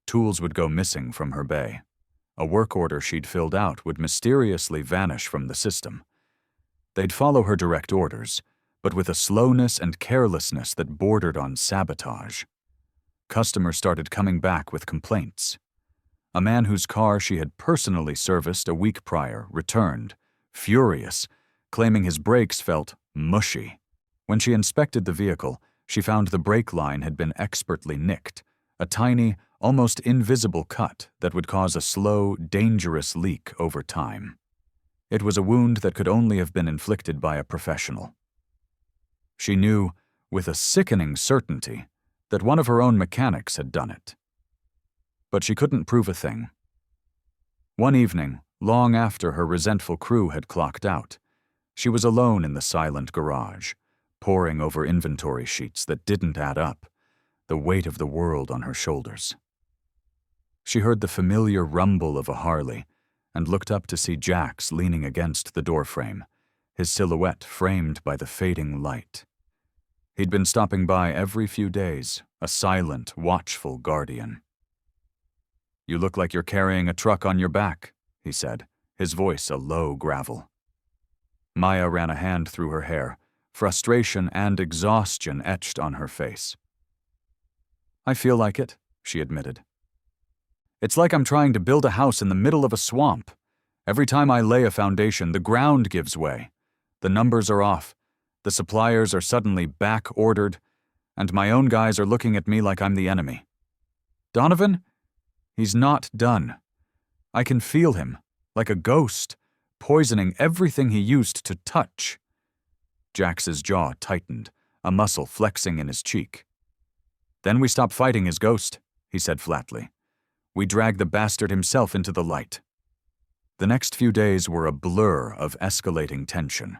Tools would go missing from her bay. A work order she'd filled out would mysteriously vanish from the system. They'd follow her direct orders, but with a slowness and carelessness that bordered on sabotage. Customers started coming back with complaints. A man whose car she had personally serviced a week prior returned, furious, claiming his brakes felt mushy. When she inspected the vehicle, she found the brake line had been expertly nicked, a tiny, almost invisible cut that would cause a slow, dangerous leak over time. It was a wound that could only have been inflicted by a professional. She knew, with a sickening certainty, that one of her own mechanics had done it. But she couldn't prove a thing. One evening, long after her resentful crew had clocked out, she was alone in the silent garage, poring over inventory sheets that didn't add up, the weight of the world on her shoulders. She heard the familiar rumble of a Harley and looked up to see Jax leaning against the doorframe, his silhouette framed by the fading light. He'd been stopping by every few days, a silent, watchful guardian. "You look like you're carrying a truck on your back," he said, his voice a low gravel. Maya ran a hand through her hair, frustration and exhaustion etched on her face. I feel like it, she admitted. It's like I'm trying to build a house in the middle of a swamp. Every time I lay a foundation, the ground gives way. The numbers are off. The suppliers are suddenly back-ordered, and my own guys are looking at me like I'm the enemy. Donovan? He's not done. I can feel him, like a ghost, poisoning everything he used to touch. Jax's jaw tightened, a muscle flexing in his cheek. Then we stop fighting his ghost, he said flatly. We drag the bastard himself into the light. The next few days were a blur of escalating tension.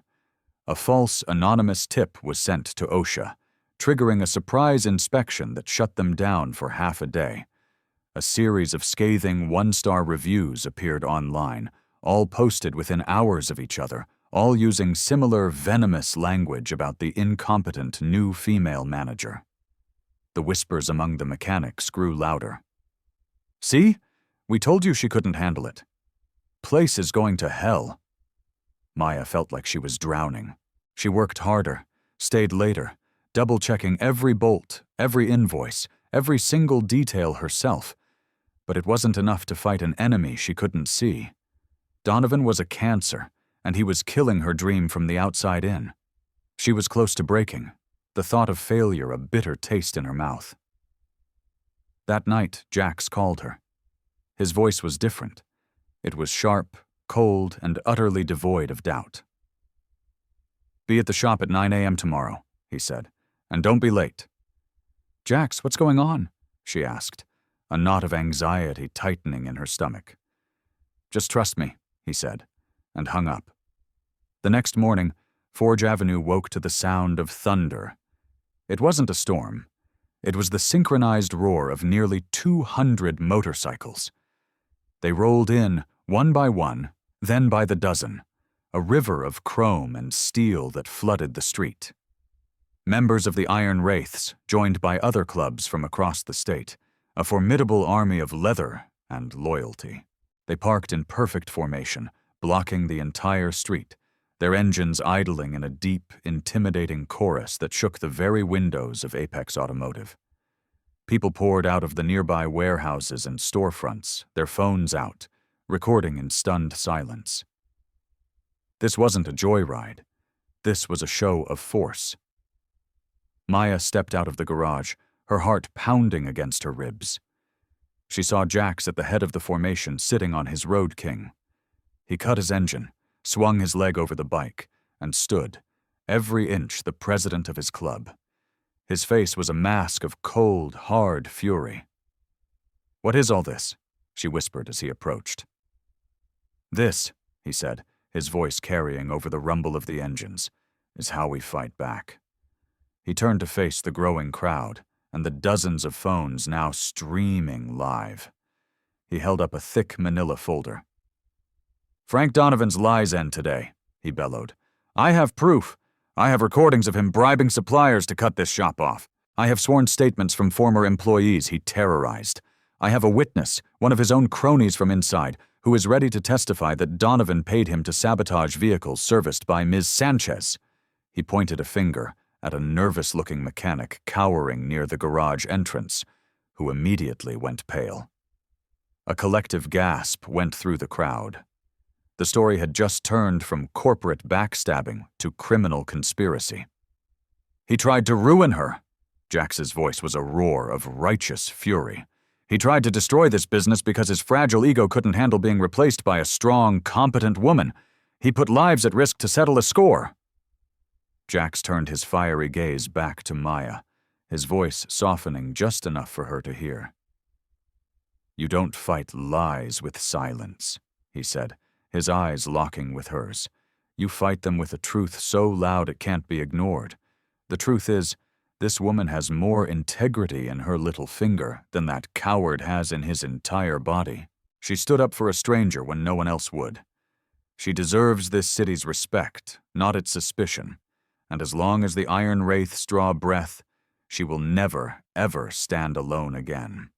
A false, anonymous tip was sent to OSHA, triggering a surprise inspection that shut them down for half a day. A series of scathing one-star reviews appeared online, all posted within hours of each other, all using similar venomous language about the incompetent new female manager. The whispers among the mechanics grew louder. See? We told you she couldn't handle it. Place is going to hell. Maya felt like she was drowning. She worked harder, stayed later, double-checking every bolt, every invoice, every single detail herself. But it wasn't enough to fight an enemy she couldn't see. Donovan was a cancer, and he was killing her dream from the outside in. She was close to breaking, the thought of failure a bitter taste in her mouth. That night, Jax called her. His voice was different. It was sharp, cold, and utterly devoid of doubt. Be at the shop at 9 a.m. tomorrow, he said, and don't be late. Jax, what's going on? She asked, a knot of anxiety tightening in her stomach. Just trust me, he said, and hung up. The next morning, Forge Avenue woke to the sound of thunder. It wasn't a storm. It was the synchronized roar of nearly 200 motorcycles. They rolled in, one by one, then by the dozen, a river of chrome and steel that flooded the street. Members of the Iron Wraiths, joined by other clubs from across the state, a formidable army of leather and loyalty. They parked in perfect formation, blocking the entire street, their engines idling in a deep, intimidating chorus that shook the very windows of Apex Automotive. People poured out of the nearby warehouses and storefronts, their phones out, recording in stunned silence. This wasn't a joyride. This was a show of force. Maya stepped out of the garage, her heart pounding against her ribs. She saw Jax at the head of the formation sitting on his Road King. He cut his engine, swung his leg over the bike, and stood, every inch the president of his club. His face was a mask of cold, hard fury. What is all this? She whispered as he approached. This, he said, his voice carrying over the rumble of the engines, is how we fight back. He turned to face the growing crowd and the dozens of phones now streaming live. He held up a thick manila folder. Frank Donovan's lies end today, he bellowed. I have proof. I have recordings of him bribing suppliers to cut this shop off. I have sworn statements from former employees he terrorized. I have a witness, one of his own cronies from inside, who is ready to testify that Donovan paid him to sabotage vehicles serviced by Ms. Sanchez. He pointed a finger at a nervous-looking mechanic cowering near the garage entrance, who immediately went pale. A collective gasp went through the crowd. The story had just turned from corporate backstabbing to criminal conspiracy. He tried to ruin her. Jax's voice was a roar of righteous fury. He tried to destroy this business because his fragile ego couldn't handle being replaced by a strong, competent woman. He put lives at risk to settle a score. Jax turned his fiery gaze back to Maya, his voice softening just enough for her to hear. You don't fight lies with silence, he said, his eyes locking with hers. You fight them with a truth so loud it can't be ignored. The truth is, this woman has more integrity in her little finger than that coward has in his entire body. She stood up for a stranger when no one else would. She deserves this city's respect, not its suspicion. And as long as the Iron Wraiths draw breath, she will never, ever stand alone again.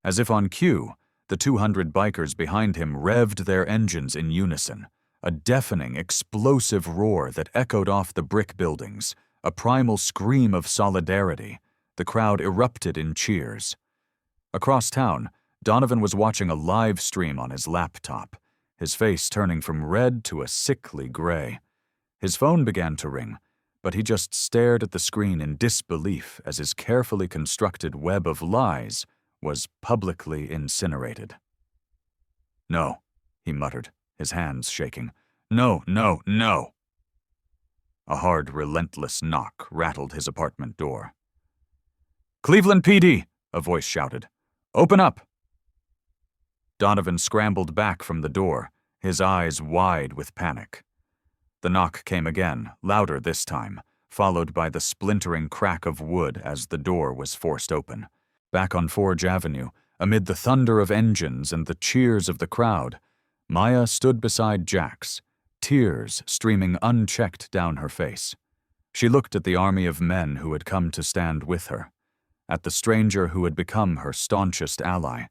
As if on cue, the 200 bikers behind him revved their engines in unison, a deafening, explosive roar that echoed off the brick buildings, a primal scream of solidarity, The crowd erupted in cheers. Across town, Donovan was watching a live stream on his laptop, his face turning from red to a sickly gray. His phone began to ring, but he just stared at the screen in disbelief as his carefully constructed web of lies was publicly incinerated. "No," he muttered, his hands shaking. "No, no, no!" A hard, relentless knock rattled his apartment door. "Cleveland PD!" a voice shouted. "Open up!" Donovan scrambled back from the door, his eyes wide with panic. The knock came again, louder this time, followed by the splintering crack of wood as the door was forced open. Back on Forge Avenue, amid the thunder of engines and the cheers of the crowd, Maya stood beside Jax, tears streaming unchecked down her face. She looked at the army of men who had come to stand with her, at the stranger who had become her staunchest ally,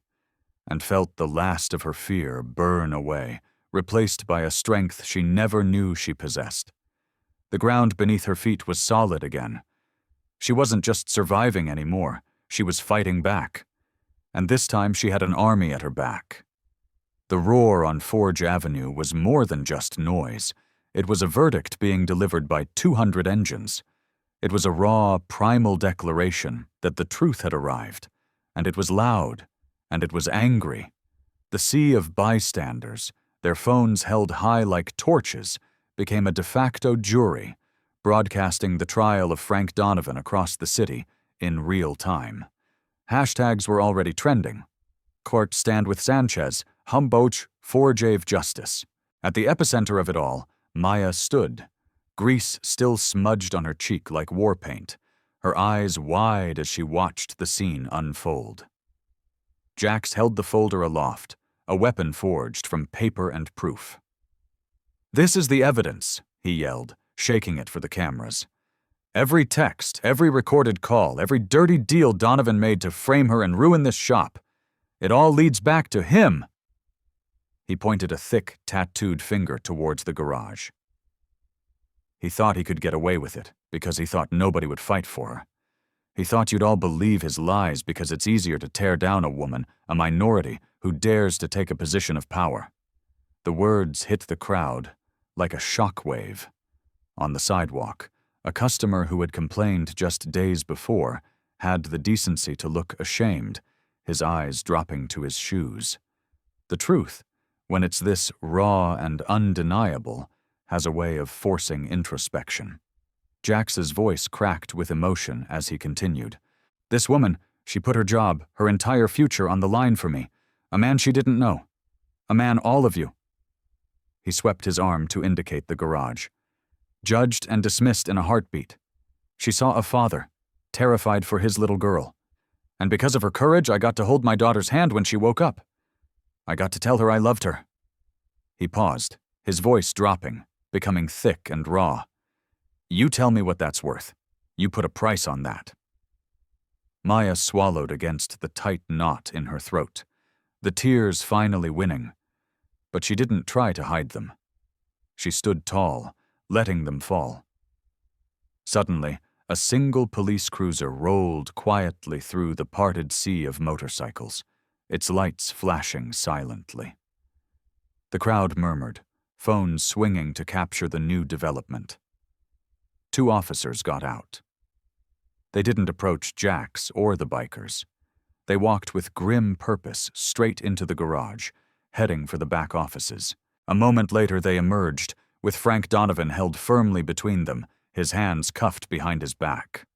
and felt the last of her fear burn away, replaced by a strength she never knew she possessed. The ground beneath her feet was solid again. She wasn't just surviving anymore, she was fighting back. And this time she had an army at her back. The roar on Forge Avenue was more than just noise. It was a verdict being delivered by 200 engines. It was a raw, primal declaration that the truth had arrived, and it was loud, and it was angry. The sea of bystanders, their phones held high like torches, became a de facto jury, broadcasting the trial of Frank Donovan across the city in real time. Hashtags were already trending. Court stand with Sanchez, Humboch, Forgave justice. At the epicenter of it all, Maya stood, grease still smudged on her cheek like war paint, her eyes wide as she watched the scene unfold. Jax held the folder aloft, a weapon forged from paper and proof. "This is the evidence," he yelled, shaking it for the cameras. "Every text, every recorded call, every dirty deal Donovan made to frame her and ruin this shop. It all leads back to him." He pointed a thick, tattooed finger towards the garage. He thought he could get away with it because he thought nobody would fight for her. He thought you'd all believe his lies because it's easier to tear down a woman, a minority, who dares to take a position of power. The words hit the crowd like a shockwave. On the sidewalk, a customer who had complained just days before had the decency to look ashamed, his eyes dropping to his shoes. The truth, when it's this raw and undeniable, has a way of forcing introspection. Jax's voice cracked with emotion as he continued. "This woman, she put her job, her entire future on the line for me. A man she didn't know. A man all of you." He swept his arm to indicate the garage. "Judged and dismissed in a heartbeat. She saw a father, terrified for his little girl. And because of her courage, I got to hold my daughter's hand when she woke up. I got to tell her I loved her." He paused, his voice dropping, becoming thick and raw. "You tell me what that's worth. You put a price on that." Maya swallowed against the tight knot in her throat, the tears finally winning. But she didn't try to hide them. She stood tall, letting them fall. Suddenly, a single police cruiser rolled quietly through the parted sea of motorcycles, its lights flashing silently. The crowd murmured, phones swinging to capture the new development. 2 officers got out. They didn't approach Jax or the bikers. They walked with grim purpose straight into the garage, heading for the back offices. A moment later they emerged, with Frank Donovan held firmly between them, his hands cuffed behind his back.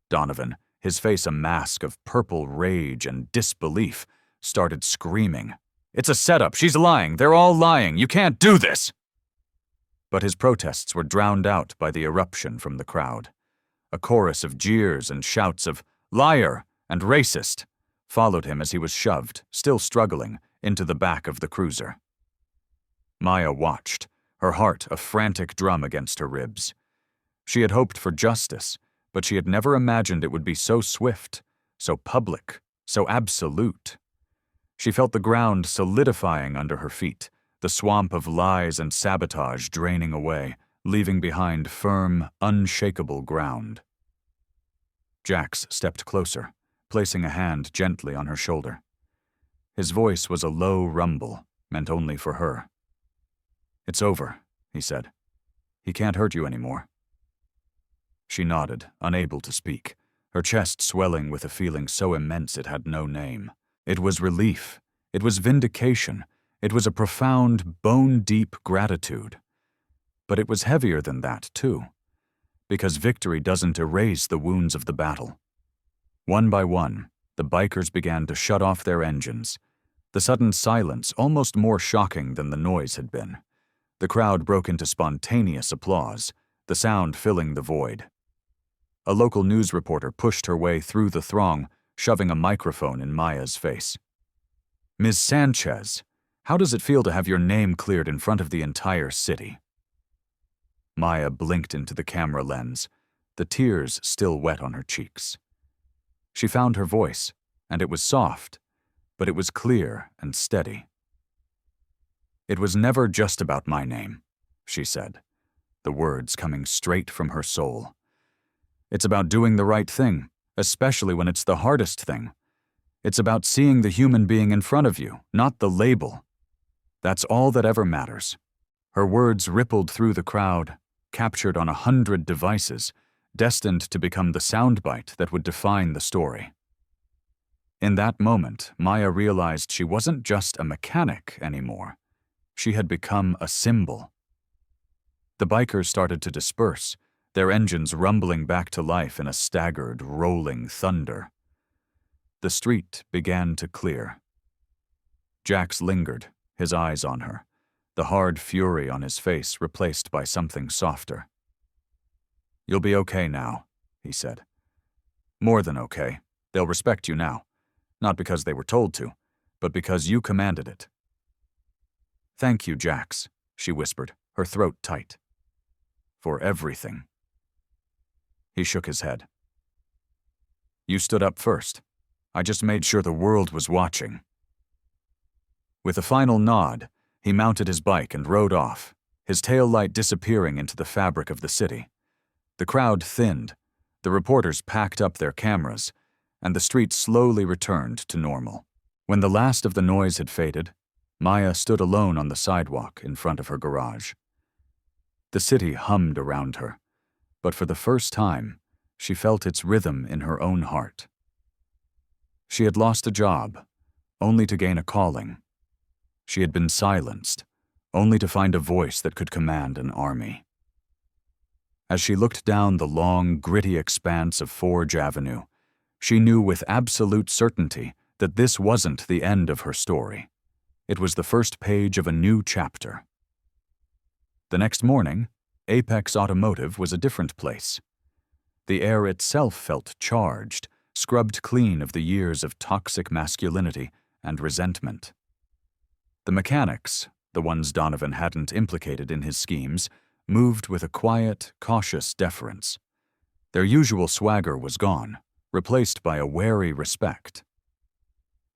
Donovan, his face a mask of purple rage and disbelief, started screaming. "It's a setup! She's lying! They're all lying! You can't do this!" But his protests were drowned out by the eruption from the crowd. A chorus of jeers and shouts of "liar" and "racist" followed him as he was shoved, still struggling, into the back of the cruiser. Maya watched, her heart a frantic drum against her ribs. She had hoped for justice, but she had never imagined it would be so swift, so public, so absolute. She felt the ground solidifying under her feet, the swamp of lies and sabotage draining away, leaving behind firm, unshakable ground. Jax stepped closer, placing a hand gently on her shoulder. His voice was a low rumble, meant only for her. "It's over," he said. "He can't hurt you anymore." She nodded, unable to speak, her chest swelling with a feeling so immense it had no name. It was relief. It was vindication. It was a profound, bone-deep gratitude. But it was heavier than that, too, because victory doesn't erase the wounds of the battle. One by one, the bikers began to shut off their engines, the sudden silence almost more shocking than the noise had been. The crowd broke into spontaneous applause, the sound filling the void. A local news reporter pushed her way through the throng, shoving a microphone in Maya's face. "Ms. Sanchez, how does it feel to have your name cleared in front of the entire city?" Maya blinked into the camera lens, the tears still wet on her cheeks. She found her voice, and it was soft, but it was clear and steady. "It was never just about my name," she said, the words coming straight from her soul. "It's about doing the right thing, especially when it's the hardest thing. It's about seeing the human being in front of you, not the label. That's all that ever matters." Her words rippled through the crowd, captured on 100 devices, destined to become the soundbite that would define the story. In that moment, Maya realized she wasn't just a mechanic anymore. She had become a symbol. The bikers started to disperse, their engines rumbling back to life in a staggered, rolling thunder. The street began to clear. Jax lingered, his eyes on her, the hard fury on his face replaced by something softer. "You'll be okay now," he said. "More than okay. They'll respect you now. Not because they were told to, but because you commanded it." "Thank you, Jax," she whispered, her throat tight. "For everything." He shook his head. "You stood up first. I just made sure the world was watching." With a final nod, he mounted his bike and rode off, his tail light disappearing into the fabric of the city. The crowd thinned, the reporters packed up their cameras, and the street slowly returned to normal. When the last of the noise had faded, Maya stood alone on the sidewalk in front of her garage. The city hummed around her, but for the first time, she felt its rhythm in her own heart. She had lost a job, only to gain a calling. She had been silenced, only to find a voice that could command an army. As she looked down the long, gritty expanse of Forge Avenue, she knew with absolute certainty that this wasn't the end of her story. It was the first page of a new chapter. The next morning, Apex Automotive was a different place. The air itself felt charged, scrubbed clean of the years of toxic masculinity and resentment. The mechanics, the ones Donovan hadn't implicated in his schemes, moved with a quiet, cautious deference. Their usual swagger was gone, replaced by a wary respect.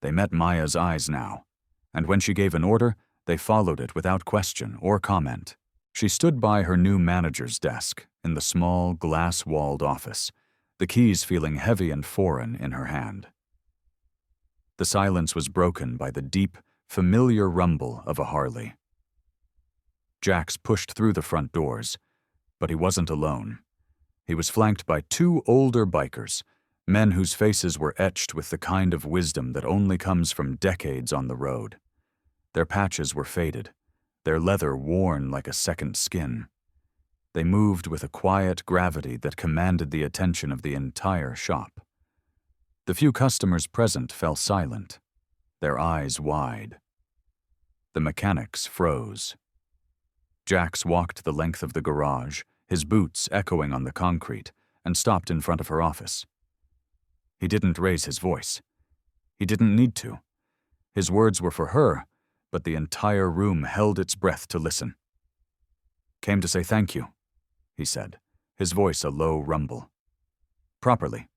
They met Maya's eyes now, and when she gave an order, they followed it without question or comment. She stood by her new manager's desk in the small, glass-walled office, the keys feeling heavy and foreign in her hand. The silence was broken by the deep, familiar rumble of a Harley. Jax pushed through the front doors, but he wasn't alone. He was flanked by two older bikers, men whose faces were etched with the kind of wisdom that only comes from decades on the road. Their patches were faded, their leather worn like a second skin. They moved with a quiet gravity that commanded the attention of the entire shop. The few customers present fell silent, their eyes wide. The mechanics froze. Jax walked the length of the garage, his boots echoing on the concrete, and stopped in front of her office. He didn't raise his voice. He didn't need to. His words were for her, but the entire room held its breath to listen. "Came to say thank you," he said, his voice a low rumble. "Properly."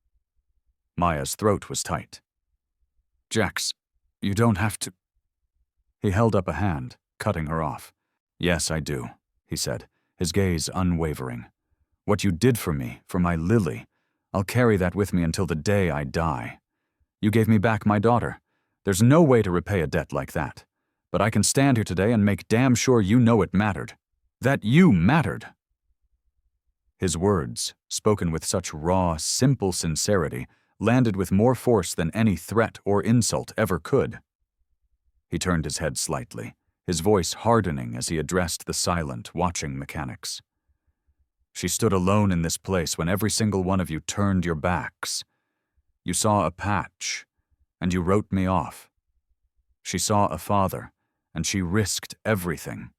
Maya's throat was tight. "Jax, you don't have to—" He held up a hand, cutting her off. "Yes, I do," he said, his gaze unwavering. "What you did for me, for my Lily, I'll carry that with me until the day I die. You gave me back my daughter. There's no way to repay a debt like that. But I can stand here today and make damn sure you know it mattered. That you mattered." His words, spoken with such raw, simple sincerity, landed with more force than any threat or insult ever could. He turned his head slightly, his voice hardening as he addressed the silent, watching mechanics. "She stood alone in this place when every single one of you turned your backs. You saw a patch, and you wrote me off. She saw a father, and she risked everything.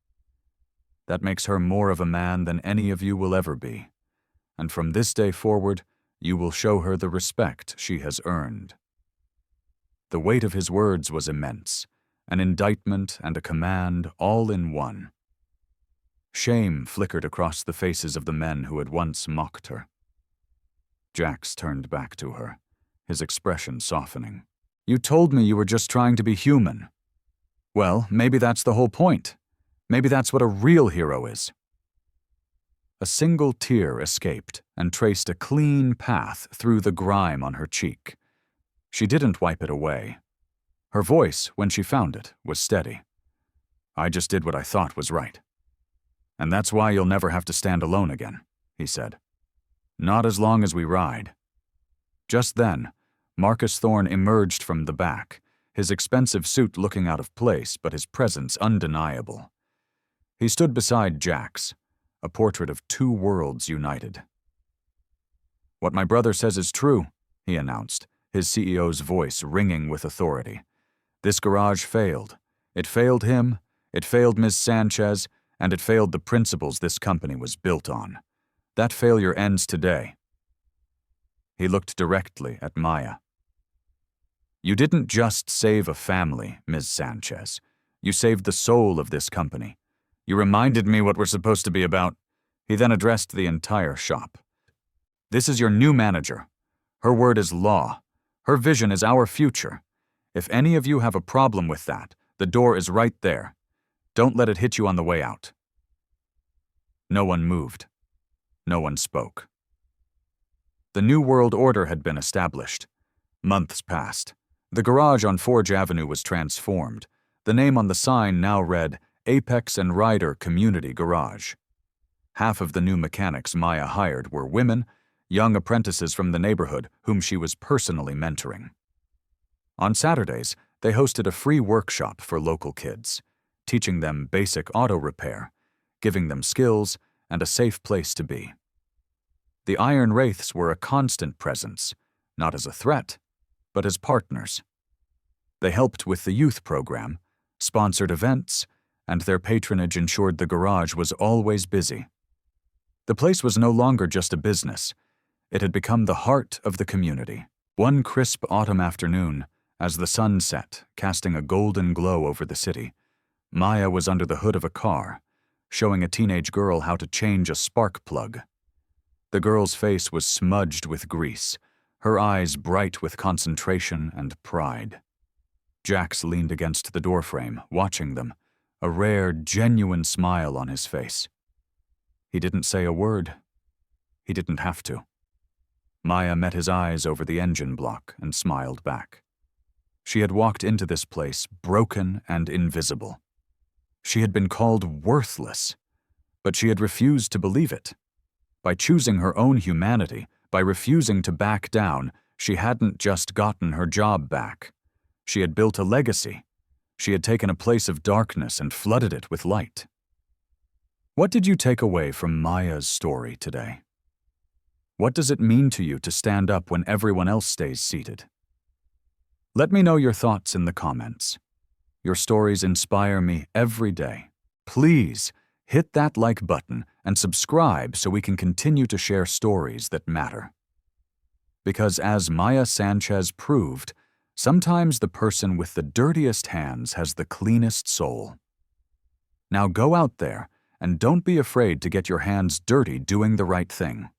That makes her more of a man than any of you will ever be. And from this day forward, you will show her the respect she has earned." The weight of his words was immense, an indictment and a command all in one. Shame flickered across the faces of the men who had once mocked her. Jax turned back to her, his expression softening. "You told me you were just trying to be human. Well, maybe that's the whole point. Maybe that's what a real hero is." A single tear escaped and traced a clean path through the grime on her cheek. She didn't wipe it away. Her voice, when she found it, was steady. "I just did what I thought was right. And that's why you'll never have to stand alone again," he said. "Not as long as we ride." Just then, Marcus Thorne emerged from the back, his expensive suit looking out of place, but his presence undeniable. He stood beside Jax, a portrait of two worlds united. "What my brother says is true," he announced, his CEO's voice ringing with authority. "This garage failed. It failed him, it failed Ms. Sanchez, and it failed the principles this company was built on. That failure ends today." He looked directly at Maya. "You didn't just save a family, Ms. Sanchez. You saved the soul of this company. You reminded me what we're supposed to be about." He then addressed the entire shop. "This is your new manager. Her word is law. Her vision is our future. If any of you have a problem with that, the door is right there. Don't let it hit you on the way out." No one moved. No one spoke. The New World Order had been established. Months passed. The garage on Forge Avenue was transformed. The name on the sign now read, "Apex and Rider Community Garage." Half of the new mechanics Maya hired were women, young apprentices from the neighborhood whom she was personally mentoring. On Saturdays, they hosted a free workshop for local kids, teaching them basic auto repair, giving them skills, and a safe place to be. The Iron Wraiths were a constant presence, not as a threat, but as partners. They helped with the youth program, sponsored events, and their patronage ensured the garage was always busy. The place was no longer just a business. It had become the heart of the community. One crisp autumn afternoon, as the sun set, casting a golden glow over the city, Maya was under the hood of a car, showing a teenage girl how to change a spark plug. The girl's face was smudged with grease, her eyes bright with concentration and pride. Jax leaned against the doorframe, watching them, a rare, genuine smile on his face. He didn't say a word. He didn't have to. Maya met his eyes over the engine block and smiled back. She had walked into this place broken and invisible. She had been called worthless, but she had refused to believe it. By choosing her own humanity, by refusing to back down, she hadn't just gotten her job back. She had built a legacy. She had taken a place of darkness and flooded it with light. What did you take away from Maya's story today? What does it mean to you to stand up when everyone else stays seated? Let me know your thoughts in the comments. Your stories inspire me every day. Please hit that like button and subscribe so we can continue to share stories that matter. Because as Maya Sanchez proved, sometimes the person with the dirtiest hands has the cleanest soul. Now go out there and don't be afraid to get your hands dirty doing the right thing.